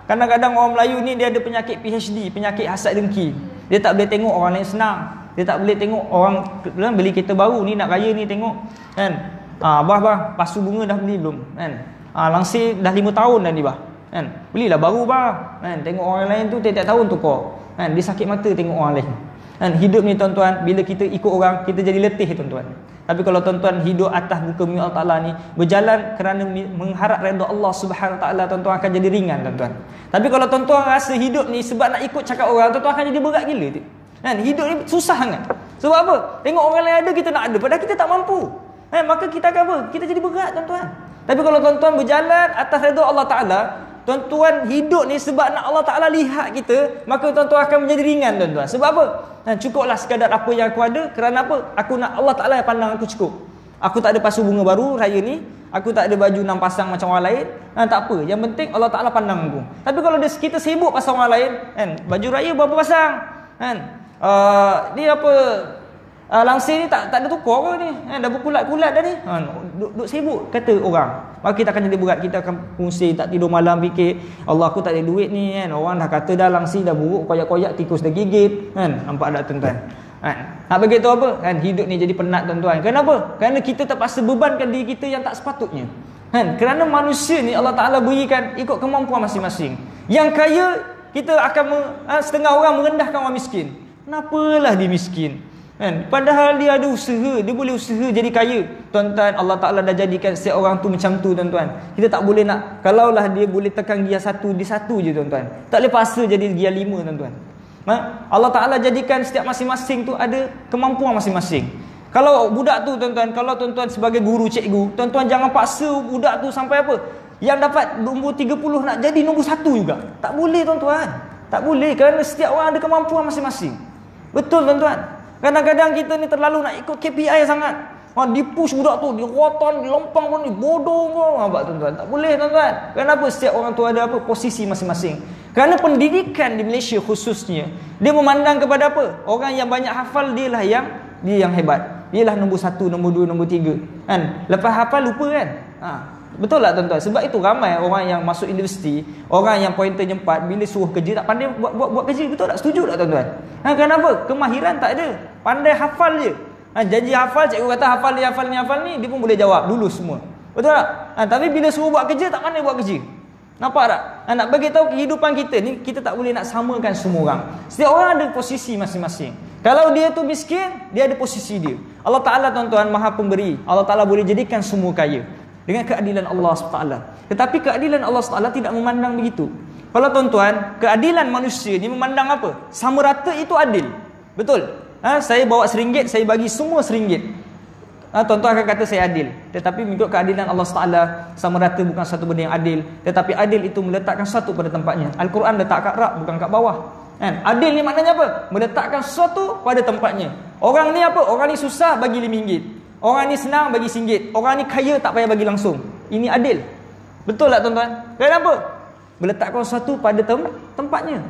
Kadang-kadang orang Melayu ni dia ada penyakit PhD, penyakit hasad dengki. Dia tak boleh tengok orang lain senang. Dia tak boleh tengok orang beli kereta baru ni, nak raya ni tengok kan. Abah pasu bunga dah beli belum kan. Langsir dah 5 tahun dah ni bah. Kan? Belilah baru bah. Kan? Tengok orang lain tu tiap-tiap tahun tukar. Kan? Dia sakit mata tengok orang lain. Kan? Hidup ni tuan-tuan, bila kita ikut orang, kita jadi letih tuan-tuan. Tapi kalau tuan-tuan hidup atas muka bumi Allah Ta'ala ni, berjalan kerana mengharap redha Allah Subhanahu Wa Ta'ala, tuan-tuan akan jadi ringan tuan-tuan. Tapi kalau tuan-tuan rasa hidup ni sebab nak ikut cakap orang, tuan-tuan akan jadi berat gila tu. Kan? Hidup ni susah sangat. Sebab apa? Tengok orang lain ada, kita nak ada, padahal kita tak mampu. Maka kita akan apa? Kita jadi berat tuan-tuan. Tapi kalau tuan-tuan berjalan atas redha Allah Ta'ala, tuan-tuan hidup ni sebab nak Allah Ta'ala lihat kita, maka tuan-tuan akan menjadi ringan tuan-tuan. Sebab apa? Cukuplah sekadar apa yang aku ada. Kerana apa? Aku nak Allah Ta'ala yang pandang aku cukup. Aku tak ada pasu bunga baru raya ni, aku tak ada baju 6 pasang macam orang lain, tak apa. Yang penting Allah Ta'ala pandang aku. Tapi kalau kita sibuk pasang orang lain kan, baju raya berapa pasang kan, ni apa, langsir ni tak ada tukar ke ni, dah berkulat-kulat dah ni, duk sibuk kata orang. Maka kita akan jadi berat. Kita akan pusing, tak tidur malam, fikir Allah aku tak ada duit ni kan. Orang dah kata dah langsir dah buruk, koyak-koyak, tikus dah gigit kan. Nampak tak tuan-tuan? Nak begitu apa kan, hidup ni jadi penat tuan-tuan. Kenapa? Kerana kita terpaksa bebankan diri kita yang tak sepatutnya kan. Kerana manusia ni Allah Ta'ala berikan ikut kemampuan masing-masing. Yang kaya kita akan setengah orang merendahkan orang miskin. Kenapalah dia miskin kan? Padahal dia ada usaha, dia boleh usaha jadi kaya. Tuan-tuan, Allah Ta'ala dah jadikan setiap orang tu macam tu tuan-tuan. Kita tak boleh nak, kalaulah dia boleh tekan gia satu, dia satu je tuan-tuan. Tak boleh paksa jadi gia 5 tuan-tuan. Allah Ta'ala jadikan setiap masing-masing tu ada kemampuan masing-masing. Kalau budak tu tuan-tuan, kalau tuan-tuan sebagai guru, cikgu, tuan-tuan jangan paksa budak tu sampai apa, yang dapat nombor 30 nak jadi nombor 1 juga. Tak boleh tuan-tuan. Tak boleh, kerana setiap orang ada kemampuan masing-masing. Betul tuan-tuan. Kadang-kadang kita ni terlalu nak ikut KPI sangat. Dipush budak tu, dirotan, dilempang pun, bodoh pun. Nampak tuan-tuan? Tak boleh tuan-tuan. Kenapa? Setiap orang tu ada apa? Posisi masing-masing. Kerana pendidikan di Malaysia khususnya, dia memandang kepada apa? Orang yang banyak hafal, dia yang hebat. Dialah nombor 1, nombor 2, nombor 3. Kan? Lepas hafal lupa kan? Betul tak tuan-tuan? Sebab itu ramai orang yang masuk universiti, orang yang pointernya 4, bila suruh kerja tak pandai buat kerja. Betul tak? Setuju tak tuan-tuan? Kenapa? Kemahiran tak ada. Pandai hafal je. Janji hafal, cikgu kata hafal ni, dia pun boleh jawab lulus semua. Betul tak? Tapi bila suruh buat kerja, tak pandai buat kerja. Nampak tak? Nak bagi tahu kehidupan kita ni, kita tak boleh nak samakan semua orang. Setiap orang ada posisi masing-masing. Kalau dia tu miskin, dia ada posisi dia. Allah Ta'ala tuan-tuan Maha Pemberi. Allah Ta'ala boleh jadikan semua kaya dengan keadilan Allah SWT. Tetapi keadilan Allah SWT tidak memandang begitu. Kalau tuan-tuan, keadilan manusia ni memandang apa? Sama rata itu adil. Betul? Saya bawa RM1, saya bagi semua RM1. Tuan-tuan akan kata saya adil. Tetapi mengikut keadilan Allah SWT, sama rata bukan satu benda yang adil. Tetapi adil itu meletakkan sesuatu pada tempatnya. Al-Quran letak kat rak, bukan kat bawah. Adil ni maknanya apa? Meletakkan sesuatu pada tempatnya. Orang ni apa? Orang ni susah bagi RM5. Orang ni senang bagi RM1. Orang ni kaya tak payah bagi langsung. Ini adil. Betul tak tuan-tuan? Kenapa? Meletakkan sesuatu pada tempatnya.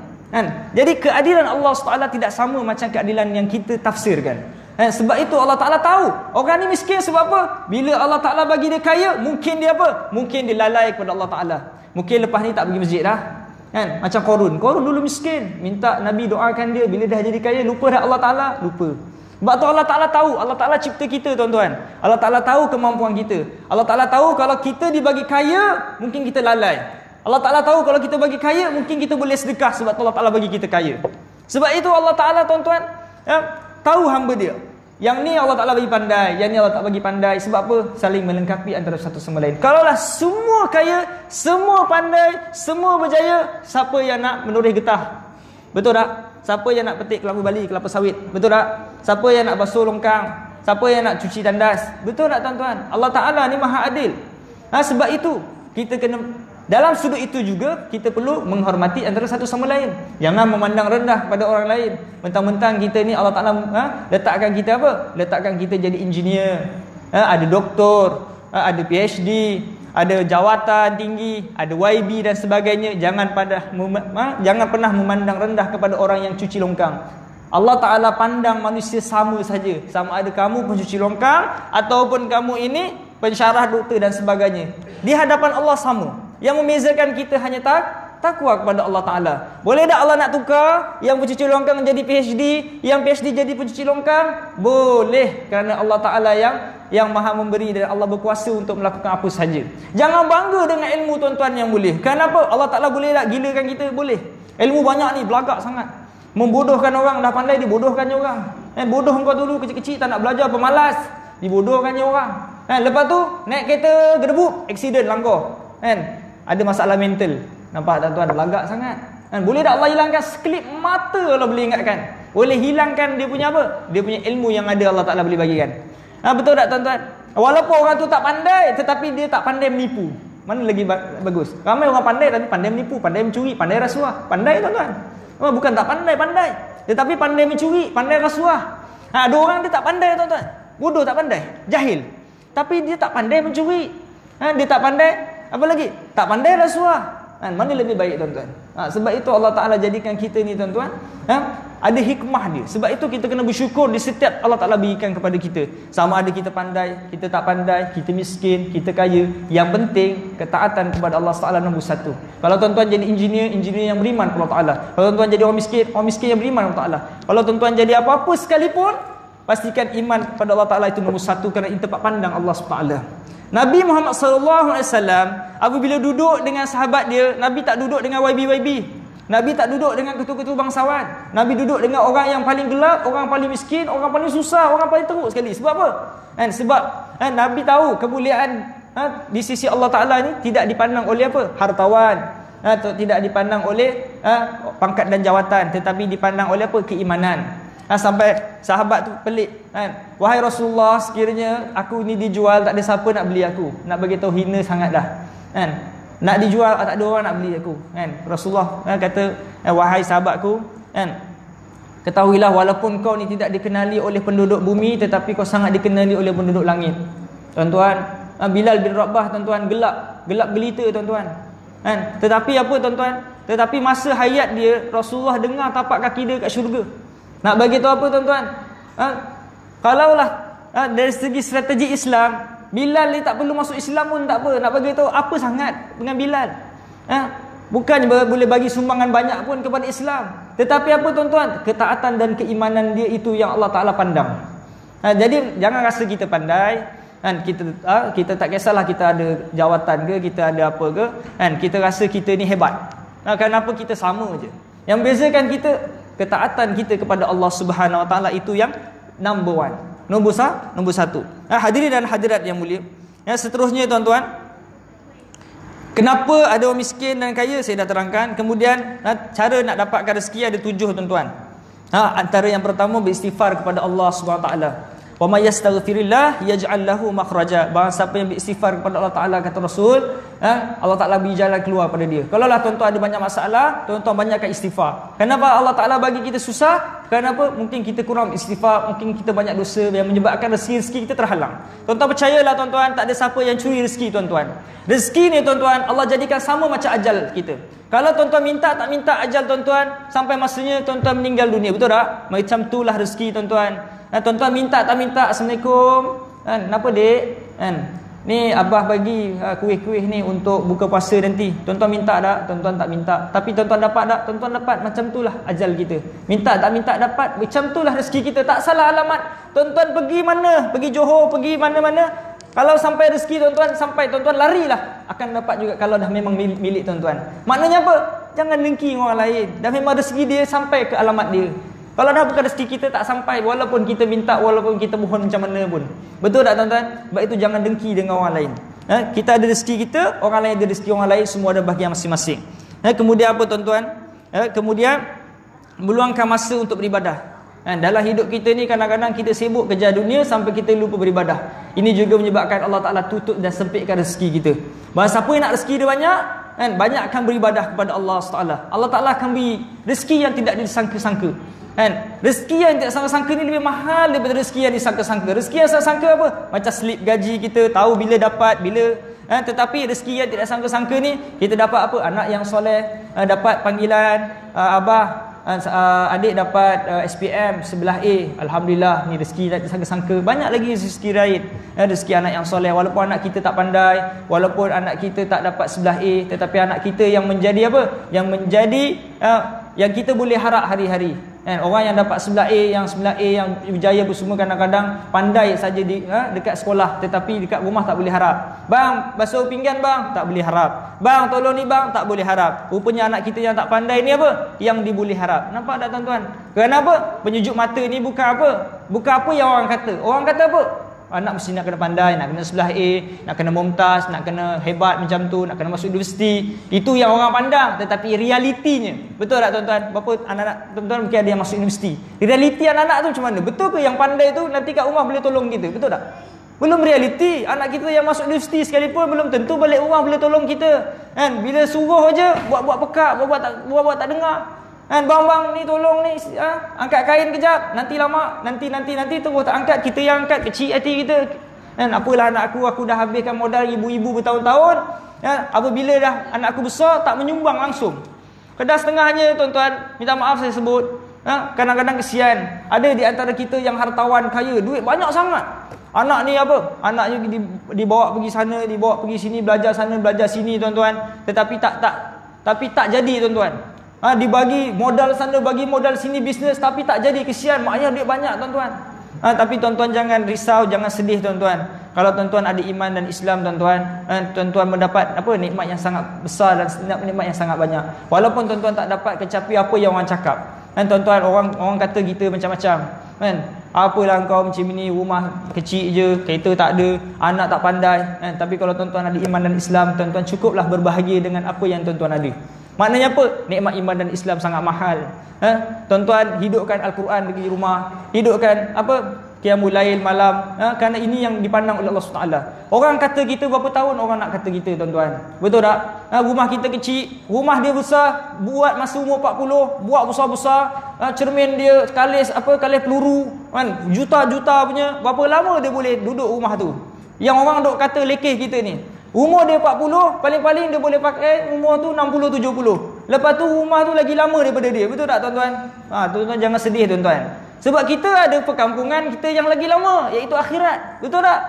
Jadi keadilan Allah SWT tidak sama macam keadilan yang kita tafsirkan. Sebab itu Allah Ta'ala tahu orang ni miskin sebab apa? Bila Allah Ta'ala bagi dia kaya, mungkin dia apa? Mungkin dia lalai kepada Allah Ta'ala. Mungkin lepas ni tak pergi masjid dah. Macam Qarun dulu miskin, minta Nabi doakan dia. Bila dah jadi kaya, lupa dah Allah Ta'ala? Lupa. Sebab tu Allah Ta'ala tahu. Allah Ta'ala cipta kita tuan-tuan. Allah Ta'ala tahu kemampuan kita. Allah Ta'ala tahu kalau kita dibagi kaya, mungkin kita lalai. Allah Ta'ala tahu kalau kita bagi kaya, mungkin kita boleh sedekah sebab Allah Ta'ala bagi kita kaya. Sebab itu Allah Ta'ala tuan-tuan tahu hamba dia. Yang ni Allah Ta'ala bagi pandai, yang ni Allah tak bagi pandai. Sebab apa? Saling melengkapi antara satu sama lain. Kalaulah semua kaya, semua pandai, semua berjaya, siapa yang nak menoreh getah? Betul tak? Siapa yang nak petik kelapa bali, kelapa sawit? Betul tak? Siapa yang nak basuh longkang? Siapa yang nak cuci tandas? Betul tak tuan-tuan? Allah Ta'ala ni maha adil. Sebab itu kita kena, dalam sudut itu juga kita perlu menghormati antara satu sama lain. Jangan memandang rendah pada orang lain. Mentang-mentang kita ni Allah Ta'ala letakkan kita apa? Letakkan kita jadi engineer, ada doktor, ada PhD, ada jawatan tinggi, ada YB dan sebagainya. Jangan pernah memandang rendah kepada orang yang cuci longkang. Allah Ta'ala pandang manusia sama saja. Sama ada kamu pencuci longkang ataupun kamu ini pensyarah doktor dan sebagainya. Di hadapan Allah sama. Yang membezakan kita hanya takwa kepada Allah Ta'ala. Boleh tak Allah nak tukar yang pencuci longkang jadi PhD, yang PhD jadi pencuci longkang? Boleh, kerana Allah Ta'ala yang maha memberi dan Allah berkuasa untuk melakukan apa sahaja. Jangan bangga dengan ilmu tuan-tuan yang boleh. Kenapa? Allah Ta'ala boleh tak gilakan kita? Boleh. Ilmu banyak ni, belagak sangat. Membodohkan orang, dah pandai dibodohkan orang. Bodoh engkau dulu kecil-kecil tak nak belajar, pemalas, dibodohkan orang. Lepas tu naik kereta gedebuk, aksiden langgar. Ada masalah mental. Nampak tak tuan? Belagak sangat. Boleh tak Allah hilangkan sekelip mata? Allah boleh ingatkan. Boleh hilangkan dia punya apa? Dia punya ilmu yang ada Allah Ta'ala boleh bagikan. Betul tak tuan-tuan? Walaupun orang tu tak pandai, tetapi dia tak pandai menipu. Mana lagi bagus? Ramai orang pandai tapi pandai menipu, pandai mencuri, pandai rasuah. Pandai tuan-tuan. Bukan tak pandai, tetapi pandai mencuri, pandai rasuah. Ada orang dia tak pandai tuan-tuan. Bodoh, tak pandai, jahil. Tapi dia tak pandai mencuri. Dia tak pandai apa lagi? Tak pandai rasuah. Mana lebih baik tuan-tuan? Sebab itu Allah Ta'ala jadikan kita ni tuan-tuan, ada hikmah dia. Sebab itu kita kena bersyukur di setiap Allah Ta'ala berikan kepada kita. Sama ada kita pandai, kita tak pandai, kita miskin, kita kaya. Yang penting ketaatan kepada Allah Ta'ala nombor satu. Kalau tuan-tuan jadi engineer yang beriman kepada Allah Ta'ala. Kalau tuan-tuan jadi orang miskin yang beriman kepada Allah Ta'ala. Kalau tuan-tuan jadi apa-apa sekalipun, pastikan iman kepada Allah Ta'ala itu nombor satu, kerana ini tempat pandang Allah SWT. Nabi Muhammad SAW apabila duduk dengan sahabat dia, Nabi tak duduk dengan YB. Nabi tak duduk dengan ketua-ketua bangsawan. Nabi duduk dengan orang yang paling gelap, orang paling miskin, orang paling susah, orang paling teruk sekali. Sebab apa? Sebab Nabi tahu kemuliaan di sisi Allah Ta'ala ni tidak dipandang oleh apa? Hartawan, tidak dipandang oleh pangkat dan jawatan, tetapi dipandang oleh apa? Keimanan. Sampai sahabat tu pelik, wahai Rasulullah, sekiranya aku ni dijual, tak ada siapa nak beli aku. Nak bagi tahu hina sangat dah. Nak dijual, tak ada orang nak beli aku. Rasulullah kata, wahai sahabatku, ketahuilah walaupun kau ni tidak dikenali oleh penduduk bumi, tetapi kau sangat dikenali oleh penduduk langit. Tuan-tuan, Bilal bin Rabah tuan-tuan, gelap gelita tuan-tuan. Tetapi apa tuan-tuan? Tetapi masa hayat dia, Rasulullah dengar tapak kaki dia kat syurga. Nak bagi tahu apa tuan-tuan? Kalaulah dari segi strategi Islam, Bilal ni tak perlu masuk Islam pun tak apa. Nak bagi tahu apa sangat dengan Bilal? Bukan boleh bagi sumbangan banyak pun kepada Islam. Tetapi apa tuan-tuan? Ketaatan dan keimanan dia itu yang Allah Ta'ala pandang. Jadi jangan rasa kita pandai. Kita tak kisahlah kita ada jawatan ke, kita ada apa ke. Kita rasa kita ni hebat. Kenapa kita sama je? Yang bezakan kita, ketaatan kita kepada Allah Subhanahu Wa Taala itu yang number one, nombor satu. Hadirin dan hadirat yang mulia, seterusnya tuan-tuan, kenapa ada orang miskin dan kaya saya dah terangkan. Kemudian cara nak dapatkan rezeki ada 7 tuan-tuan. Antara yang pertama beristighfar kepada Allah Subhanahu Wa Taala. Wa may yastaghfirillah yaj'al lahu makhraja. Barang siapa yang beristighfar kepada Allah Taala, kata Rasul, Allah Taala beri jalan keluar pada dia. Kalau lah tuan-tuan ada banyak masalah, tuan-tuan banyakkan istighfar. Kenapa Allah Taala bagi kita susah? Kenapa? Mungkin kita kurang istighfar, mungkin kita banyak dosa yang menyebabkan rezeki kita terhalang. Tuan-tuan percayalah tuan-tuan, tak ada siapa yang curi rezeki tuan-tuan. Rezeki ni tuan-tuan Allah jadikan sama macam ajal kita. Kalau tuan-tuan minta tak minta ajal tuan-tuan, sampai masanya tuan-tuan meninggal dunia, betul tak? Macam itulah rezeki tuan-tuan. Tuan-tuan minta tak minta, Assalamualaikum, kenapa dek? Ni abah bagi kuih-kuih ni untuk buka puasa nanti. Tuan-tuan minta tak? Tuan-tuan tak minta. Tapi tuan-tuan dapat tak? Tuan-tuan dapat. Macam itulah ajal kita. Minta tak minta dapat. Macam itulah rezeki kita. Tak salah alamat. Tuan-tuan pergi mana? Pergi Johor, pergi mana-mana. Kalau sampai rezeki tuan-tuan, sampai tuan-tuan larilah. Akan dapat juga kalau dah memang milik tuan-tuan. Maknanya apa? Jangan dengki orang lain. Dah memang rezeki dia sampai ke alamat dia. Kalau dah bukan rezeki kita tak sampai, walaupun kita minta, walaupun kita mohon macam mana pun. Betul tak tuan-tuan? Sebab itu jangan dengki dengan orang lain. Kita ada rezeki kita, orang lain ada rezeki orang lain, semua ada bahagian masing-masing. Kemudian apa tuan-tuan? Kemudian meluangkan masa untuk beribadah. Dalam hidup kita ni kadang-kadang kita sibuk kejar dunia sampai kita lupa beribadah. Ini juga menyebabkan Allah Ta'ala tutup dan sempitkan rezeki kita. Bahawa siapa yang nak rezeki dia banyak, banyakkan beribadah kepada Allah Ta'ala. Allah Ta'ala akan beri rezeki yang tidak disangka-sangka. Rezeki yang tidak sangka-sangka ni lebih mahal daripada rezeki yang disangka-sangka. Rezeki yang sangka-sangka apa? Macam slip gaji kita, tahu bila dapat, bila. Tetapi rezeki yang tidak sangka-sangka ni, kita dapat apa? Anak yang soleh, dapat panggilan abah, adik dapat SPM sebelah A. Alhamdulillah, ni rezeki tak sangka-sangka. Banyak lagi rezeki lain, rezeki anak yang soleh. Walaupun anak kita tak pandai, walaupun anak kita tak dapat sebelah A, tetapi anak kita yang menjadi apa? Yang menjadi yang kita boleh harap hari-hari. Orang yang dapat sebelah A, yang sebelah A yang berjaya semua kadang-kadang pandai saja dekat sekolah, tetapi dekat rumah tak boleh harap. Bang, basuh pinggan bang, tak boleh harap. Bang, tolong ni bang, tak boleh harap. Rupanya anak kita yang tak pandai ni apa? Yang diboleh harap. Nampak tak tuan-tuan? Kenapa? Penyejuk mata ni bukan apa? Bukan apa yang orang kata. Orang kata apa? Anak mesti nak kena pandai, nak kena sebelah A, nak kena mumtaz, nak kena hebat macam tu, nak kena masuk universiti. Itu yang orang pandang, tetapi realitinya, betul tak tuan-tuan? Berapa anak-anak tuan-tuan mungkin ada yang masuk universiti. Realiti anak-anak tu macam mana? Betul ke yang pandai tu nanti kat rumah boleh tolong kita? Betul tak? Belum realiti. Anak kita yang masuk universiti sekalipun belum tentu balik rumah boleh tolong kita. Bila suruh aja buat-buat pekat, buat-buat tak dengar. Bang ni tolong ni angkat kain kejap, nanti lama, nanti terus tak angkat, kita yang angkat, kecil hati kita. Apalah anak aku dah habiskan modal ibu-ibu bertahun-tahun. Apabila dah anak aku besar tak menyumbang langsung. Kedah setengahnya tuan-tuan, minta maaf saya sebut. Kadang-kadang kesian. Ada di antara kita yang hartawan kaya, duit banyak sangat. Anak ni apa? Anaknya dibawa pergi sana, dibawa pergi sini, belajar sana, belajar sini tuan-tuan. Tetapi tak jadi tuan-tuan. Dibagi modal sana, bagi modal sini, bisnes, tapi tak jadi. Kesian, mak ayah duit banyak tuan-tuan. Tapi tuan-tuan jangan risau, jangan sedih tuan-tuan. Kalau tuan-tuan ada iman dan Islam tuan-tuan, tuan-tuan mendapat apa? Nikmat yang sangat besar dan nikmat yang sangat banyak. Walaupun tuan-tuan tak dapat kecapi apa yang orang cakap. Tuan-tuan, orang kata kita macam-macam. Apalah kau macam ni, rumah kecil je, kereta tak ada, anak tak pandai. Tapi kalau tuan-tuan ada iman dan Islam, tuan-tuan cukuplah berbahagia dengan apa yang tuan-tuan ada. Maknanya apa? Nikmat iman dan Islam sangat mahal. Tuan-tuan hidupkan Al-Quran di rumah, hidupkan apa? Qiyamul lail malam, kerana ini yang dipandang oleh Allah SWT. Orang kata kita berapa tahun, orang nak kata kita tuan-tuan. Betul tak? Rumah kita kecil, rumah dia besar, buat masa umur 40, buat besar-besar, cermin dia kalis peluru, juta-juta punya. Berapa lama dia boleh duduk rumah tu? Yang orang duk kata lekeh kita ni. Umur dia 40, paling-paling dia boleh pakai umur tu 60-70. Lepas tu rumah tu lagi lama daripada dia. Betul tak tuan-tuan? Tuan-tuan jangan sedih tuan-tuan. Sebab kita ada perkampungan kita yang lagi lama, iaitu akhirat. Betul tak?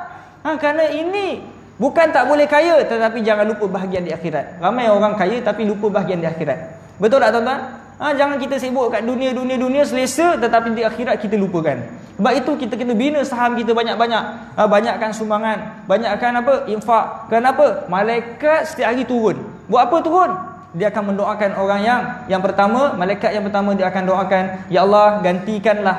Kerana ini bukan tak boleh kaya, tetapi jangan lupa bahagian di akhirat. Ramai orang kaya tapi lupa bahagian di akhirat. Betul tak tuan-tuan? Jangan kita sibuk kat dunia selesa, tetapi di akhirat kita lupakan. Sebab itu kita kena bina saham kita banyak-banyak. Banyakkan sumbangan, banyakkan apa? Infak. Kenapa? Malaikat setiap hari turun. Buat apa turun? Dia akan mendoakan orang yang pertama, malaikat yang pertama dia akan doakan, ya Allah gantikanlah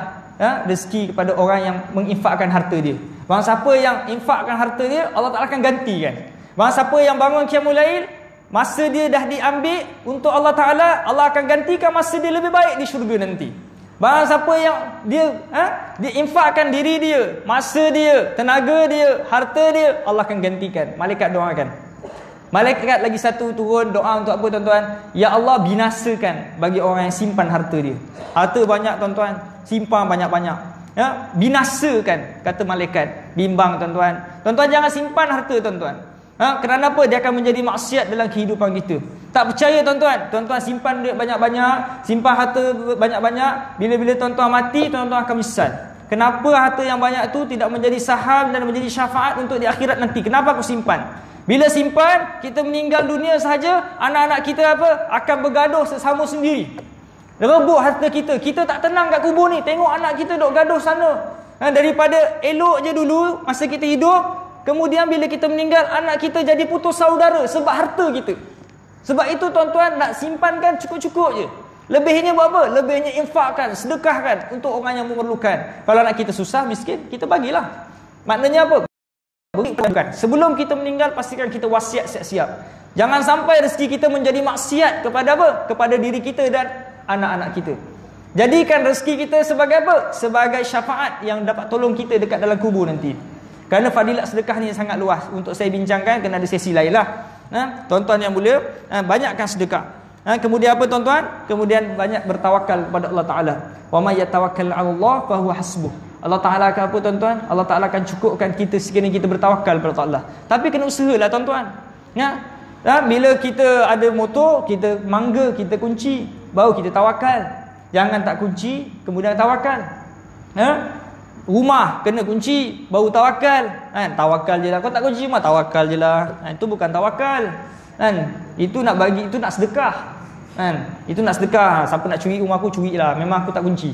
rezeki kepada orang yang menginfakkan harta dia. Barang siapa yang infakkan harta dia, Allah Ta'ala akan gantikan. Barang siapa yang bangun qiyamul lail, masa dia dah diambil untuk Allah Ta'ala, Allah akan gantikan masa dia lebih baik di syurga nanti. Barang siapa yang dia infakkan diri dia, masa dia, tenaga dia, harta dia, Allah akan gantikan. Malaikat doakan. Malaikat lagi satu turun doa untuk apa tuan-tuan? Ya Allah binasakan bagi orang yang simpan harta dia. Harta banyak tuan-tuan, simpan banyak-banyak. Binasakan kata malaikat. Bimbang tuan-tuan. Tuan-tuan jangan simpan harta tuan-tuan. Kerana apa? Dia akan menjadi maksiat dalam kehidupan kita. Tak percaya tuan-tuan? Tuan-tuan simpan duit banyak-banyak, simpan harta banyak-banyak. Bila-bila tuan-tuan mati, tuan-tuan akan menyesal. Kenapa harta yang banyak tu tidak menjadi saham dan menjadi syafaat untuk di akhirat nanti? Kenapa aku simpan? Bila simpan, kita meninggal dunia sahaja, anak-anak kita apa? Akan bergaduh sesama sendiri. Rebut harta kita. Kita tak tenang kat kubur ni. Tengok anak kita duk gaduh sana. Daripada elok je dulu masa kita hidup, kemudian bila kita meninggal, anak kita jadi putus saudara sebab harta kita. Sebab itu tuan-tuan nak simpankan cukup-cukup je. Lebihnya buat apa? Lebihnya infakkan, sedekahkan untuk orang yang memerlukan. Kalau nak kita susah, miskin, kita bagilah. Maknanya apa? Sebelum kita meninggal, pastikan kita wasiat siap-siap. Jangan sampai rezeki kita menjadi maksiat kepada apa? Kepada diri kita dan anak-anak kita. Jadikan rezeki kita sebagai apa? Sebagai syafaat yang dapat tolong kita dekat dalam kubur nanti. Kerana fadilat sedekah ni sangat luas. Untuk saya bincangkan, kena ada sesi lain lah. Tuan-tuan yang mulia, banyakkan sedekah. Kemudian apa tuan-tuan? Kemudian banyak bertawakal kepada Allah Ta'ala. Wa may yatawakkal 'ala Allah fa huwa hasbuh. Allah Ta'ala akan apa tuan-tuan? Allah Ta'ala akan cukupkan kita sekiranya kita bertawakal kepada Allah. Tapi kena usahalah tuan-tuan. Bila kita ada motor, kita mangga, kita kunci, baru kita tawakal. Jangan tak kunci, kemudian tawakal. Rumah kena kunci, baru tawakal. Tawakal je lah. Kau tak kunci rumah, tawakal je lah. Itu bukan tawakal. Itu nak bagi, itu nak sedekah. Itu nak sedekah. Siapa nak curi rumah aku, curi lah. Memang aku tak kunci.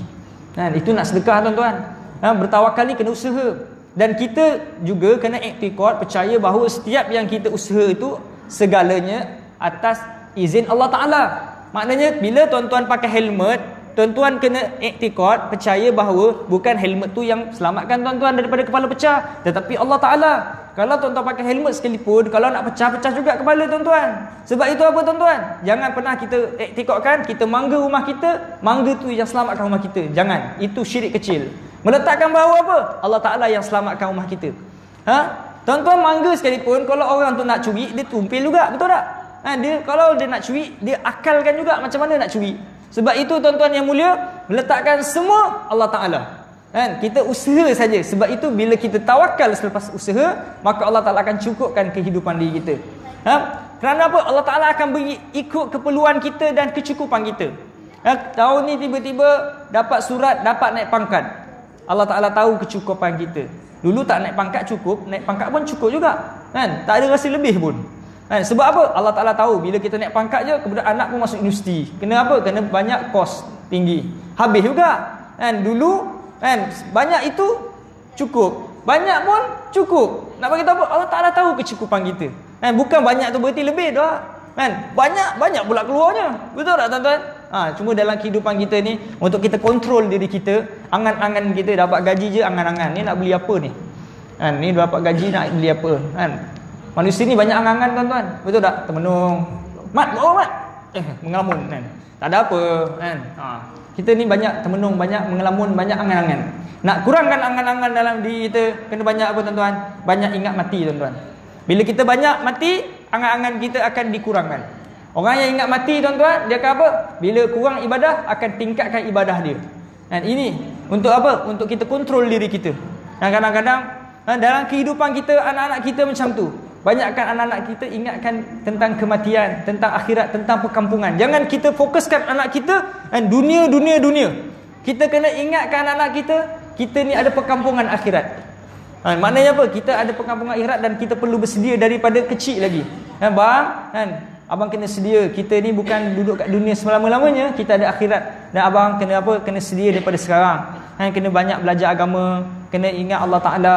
Itu nak sedekah tuan-tuan. Bertawakal ni kena usaha. Dan kita juga kena iktikad, percaya bahawa setiap yang kita usaha itu segalanya atas izin Allah Ta'ala. Maknanya bila tuan-tuan pakai helmet, tuan-tuan kena iktikad, percaya bahawa bukan helmet tu yang selamatkan tuan-tuan daripada kepala pecah, tetapi Allah Ta'ala. Kalau tuan-tuan pakai helmet sekalipun, kalau nak pecah-pecah juga kepala tuan-tuan. Sebab itu apa tuan-tuan? Jangan pernah kita iktikadkan kita mangga rumah kita, mangga tu yang selamatkan rumah kita. Jangan. Itu syirik kecil. Meletakkan bahawa apa? Allah Ta'ala yang selamatkan rumah kita. Tuan-tuan mangga sekalipun, kalau orang tu nak curi, dia tumpil juga, betul tak? Kalau dia nak curi, dia akalkan juga macam mana nak curi. Sebab itu tuan-tuan yang mulia, meletakkan semua Allah Ta'ala. Kita usaha saja. Sebab itu bila kita tawakal selepas usaha, maka Allah Ta'ala akan cukupkan kehidupan diri kita. Kerana apa? Allah Ta'ala akan beri ikut keperluan kita dan kecukupan kita. Tahun ni tiba-tiba dapat surat, dapat naik pangkat. Allah Ta'ala tahu kecukupan kita. Dulu tak naik pangkat cukup, naik pangkat pun cukup juga. Tak ada rasa lebih pun. Sebab apa? Allah Ta'ala tahu bila kita naik pangkat je, kemudian anak pun masuk universiti. Kena apa? Kena banyak kos tinggi. Habis juga. Dulu banyak itu cukup, banyak pun cukup. Nak bagi tahu apa? Allah Ta'ala tahu kecukupan kita. Bukan banyak tu berarti lebih dah. Banyak pula keluarnya. Betul tak tuan-tuan? Cuma dalam kehidupan kita ni, untuk kita kontrol diri kita, angan-angan kita dapat gaji je, angan-angan ni nak beli apa ni? Ni dapat gaji nak beli apa? Manusia ni banyak angan-angan tuan-tuan. Betul tak? Termenung. Mat, bawa mat. Mengelamun tak ada apa kita ni banyak termenung, banyak mengelamun, banyak angan-angan. Nak kurangkan angan-angan dalam diri kita, kena banyak apa tuan-tuan? Banyak ingat mati tuan-tuan. Bila kita banyak mati, angan-angan kita akan dikurangkan. Orang yang ingat mati tuan-tuan, dia akan apa? Bila kurang ibadah, akan tingkatkan ibadah dia. Ini untuk apa? Untuk kita kontrol diri kita. Dan kadang-kadang dalam kehidupan kita, anak-anak kita macam tu. Banyakkan anak-anak kita ingatkan tentang kematian, tentang akhirat, tentang perkampungan. Jangan kita fokuskan anak kita dunia. Kita kena ingatkan anak-anak kita ni ada perkampungan akhirat. Maknanya apa? Kita ada perkampungan akhirat dan kita perlu bersedia daripada kecil lagi. Abang kena sedia. Kita ni bukan duduk kat dunia selama-lamanya, kita ada akhirat. Dan abang kena apa? Kena sedia daripada sekarang. Kena banyak belajar agama, kena ingat Allah Ta'ala.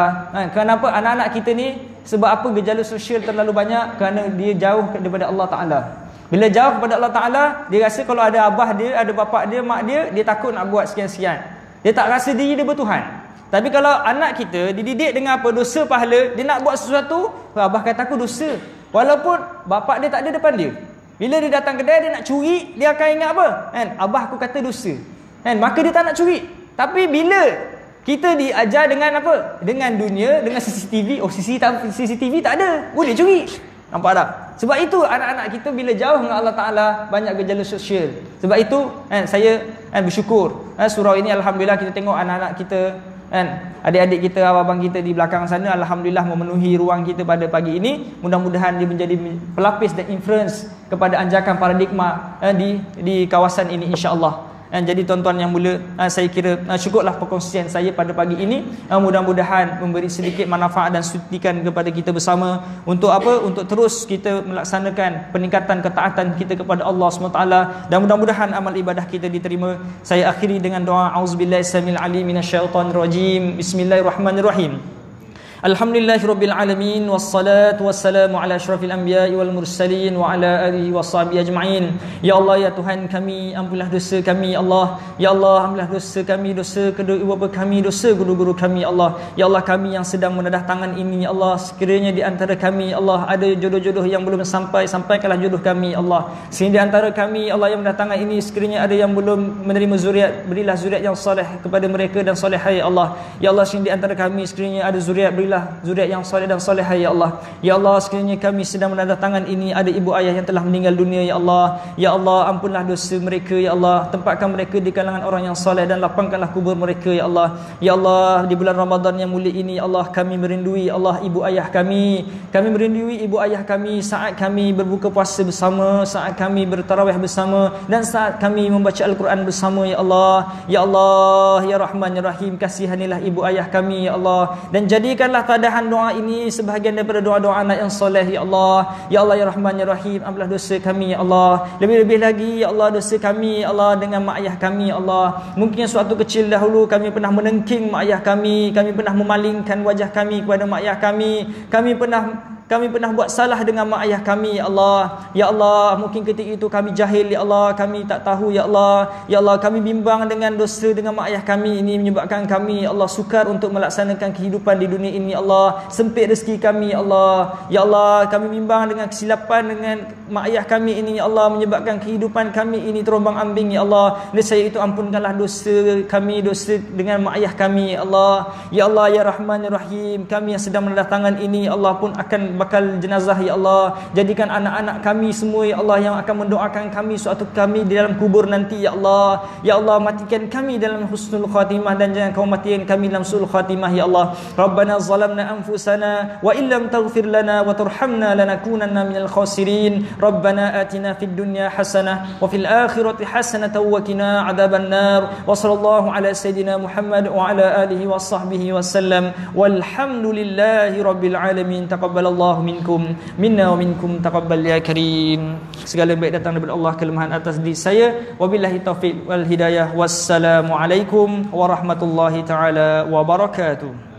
Kenapa anak-anak kita ni, sebab apa gejala sosial terlalu banyak? Kerana dia jauh daripada Allah Ta'ala. Bila jauh daripada Allah Ta'ala, dia rasa kalau ada abah dia, ada bapa dia, mak dia, dia takut nak buat sekian-sekian. Dia tak rasa diri dia bertuhan. Tapi kalau anak kita dididik dengan apa? Dosa pahala, dia nak buat sesuatu, abah kata aku dosa. Walaupun bapa dia tak ada depan dia. Bila dia datang kedai, dia nak curi, dia akan ingat apa? Abah aku kata dosa. Maka dia tak nak curi. Tapi bila kita diajar dengan apa? Dengan dunia, dengan CCTV. CCTV tak ada, boleh curi. Nampak tak? Sebab itu anak-anak kita bila jauh dengan Allah Ta'ala, banyak gejala sosial. Sebab itu saya bersyukur. Surau ini Alhamdulillah kita tengok anak-anak kita, adik-adik kita, abang kita di belakang sana, Alhamdulillah memenuhi ruang kita pada pagi ini. Mudah-mudahan dia menjadi pelapis dan influence kepada anjakan paradigma di kawasan ini, insya-Allah. Jadi tuan-tuan yang mulia, saya kira cukuplah perkongsian saya pada pagi ini. Mudah-mudahan memberi sedikit manfaat dan suntikan kepada kita bersama. Untuk apa? Untuk terus kita melaksanakan peningkatan ketaatan kita kepada Allah SWT. Dan mudah-mudahan amal ibadah kita diterima. Saya akhiri dengan doa. Auzubillahi samil alim minasyaitonir rajim. Bismillahirrahmanirrahim. Alhamdulillahirabbil alamin wassalatu wassalamu ala asyrafil anbiya'i wal mursalin wa ala alihi washabihi ajma'in. Ya Allah, ya Tuhan kami, ampunlah dosa kami Allah. Ya Allah, ampunlah dosa kami, dosa kedua ibu bapa kami, dosa guru-guru kami Allah. Ya Allah, kami yang sedang menadah tangan ini Allah, sekiranya di antara kami Allah ada jodoh-jodoh yang belum sampai, sampaikanlah jodoh kami Allah. Sekiranya di antara kami Allah yang menadah tangan ini, sekiranya ada yang belum menerima zuriat, berilah zuriat yang soleh kepada mereka dan solehah ya Allah. Ya Allah, sekiranya di antara kami sekiranya ada zuriat, berilah zuriat yang soleh dan solehah ya Allah. Ya Allah, sekiranya kami sedang menadah tangan ini ada ibu ayah yang telah meninggal dunia ya Allah. Ya Allah, ampunlah dosa mereka ya Allah. Tempatkan mereka di kalangan orang yang soleh dan lapangkanlah kubur mereka ya Allah. Ya Allah, di bulan Ramadan yang mulia ini ya Allah, kami merindui Allah ibu ayah kami. Kami merindui ibu ayah kami saat kami berbuka puasa bersama, saat kami bertarawih bersama, dan saat kami membaca Al-Quran bersama ya Allah. Ya Allah, ya Rahman ya Rahim, kasihanilah ibu ayah kami ya Allah, dan jadikanlah tadahan doa ini sebahagian daripada doa-doa anak yang soleh ya Allah. Ya Allah, ya Rahman ya Rahim, ampunlah dosa kami ya Allah. Lebih-lebih lagi ya Allah, dosa kami ya Allah dengan mak ayah kami ya Allah. Mungkin suatu kecil dahulu kami pernah menengking mak ayah kami pernah memalingkan wajah kami kepada mak ayah kami pernah buat salah dengan mak ayah kami ya Allah. Ya Allah, mungkin ketika itu kami jahil ya Allah, kami tak tahu ya Allah. Ya Allah, kami bimbang dengan dosa dengan mak ayah kami ini, menyebabkan kami ya Allah sukar untuk melaksanakan kehidupan di dunia ini ya Allah. Sempit rezeki kami ya Allah. Ya Allah, kami bimbang dengan kesilapan dengan mak ayah kami ini ya Allah, menyebabkan kehidupan kami ini terombang-ambing ya Allah. Nescaya itu ampunkanlah dosa kami, dosa dengan mak ayah kami ya Allah. Ya Allah, ya Rahman ya Rahim, kami yang sedang menadah tangan ini ya Allah pun akan bakal jenazah ya Allah. Jadikan anak-anak kami semua ya Allah yang akan mendoakan kami suatu kami di dalam kubur nanti ya Allah. Ya Allah, matikan kami dalam husnul khatimah dan jangan kau matikan kami dalam su'ul khatimah ya Allah. Rabbana zalamna anfusana wa illam taghfir lana wa turhamna lanakunanna minal khasirin. Rabbana atina fid dunya hasanah wa fil akhirati hasanah wa qina adzaban nar. Wa sallallahu ala sayidina Muhammad wa ala alihi wa sahbihi wasallam. Walhamdulillahi rabbil alamin. Taqabbalallahu minkum minna wa minkum taqabbal ya karim. Segala baik datang daripada Allah, kelemahan atas diri saya. Wabillahi taufiq wal hidayah. Wassalamu alaikum warahmatullahi taala wabarakatuh.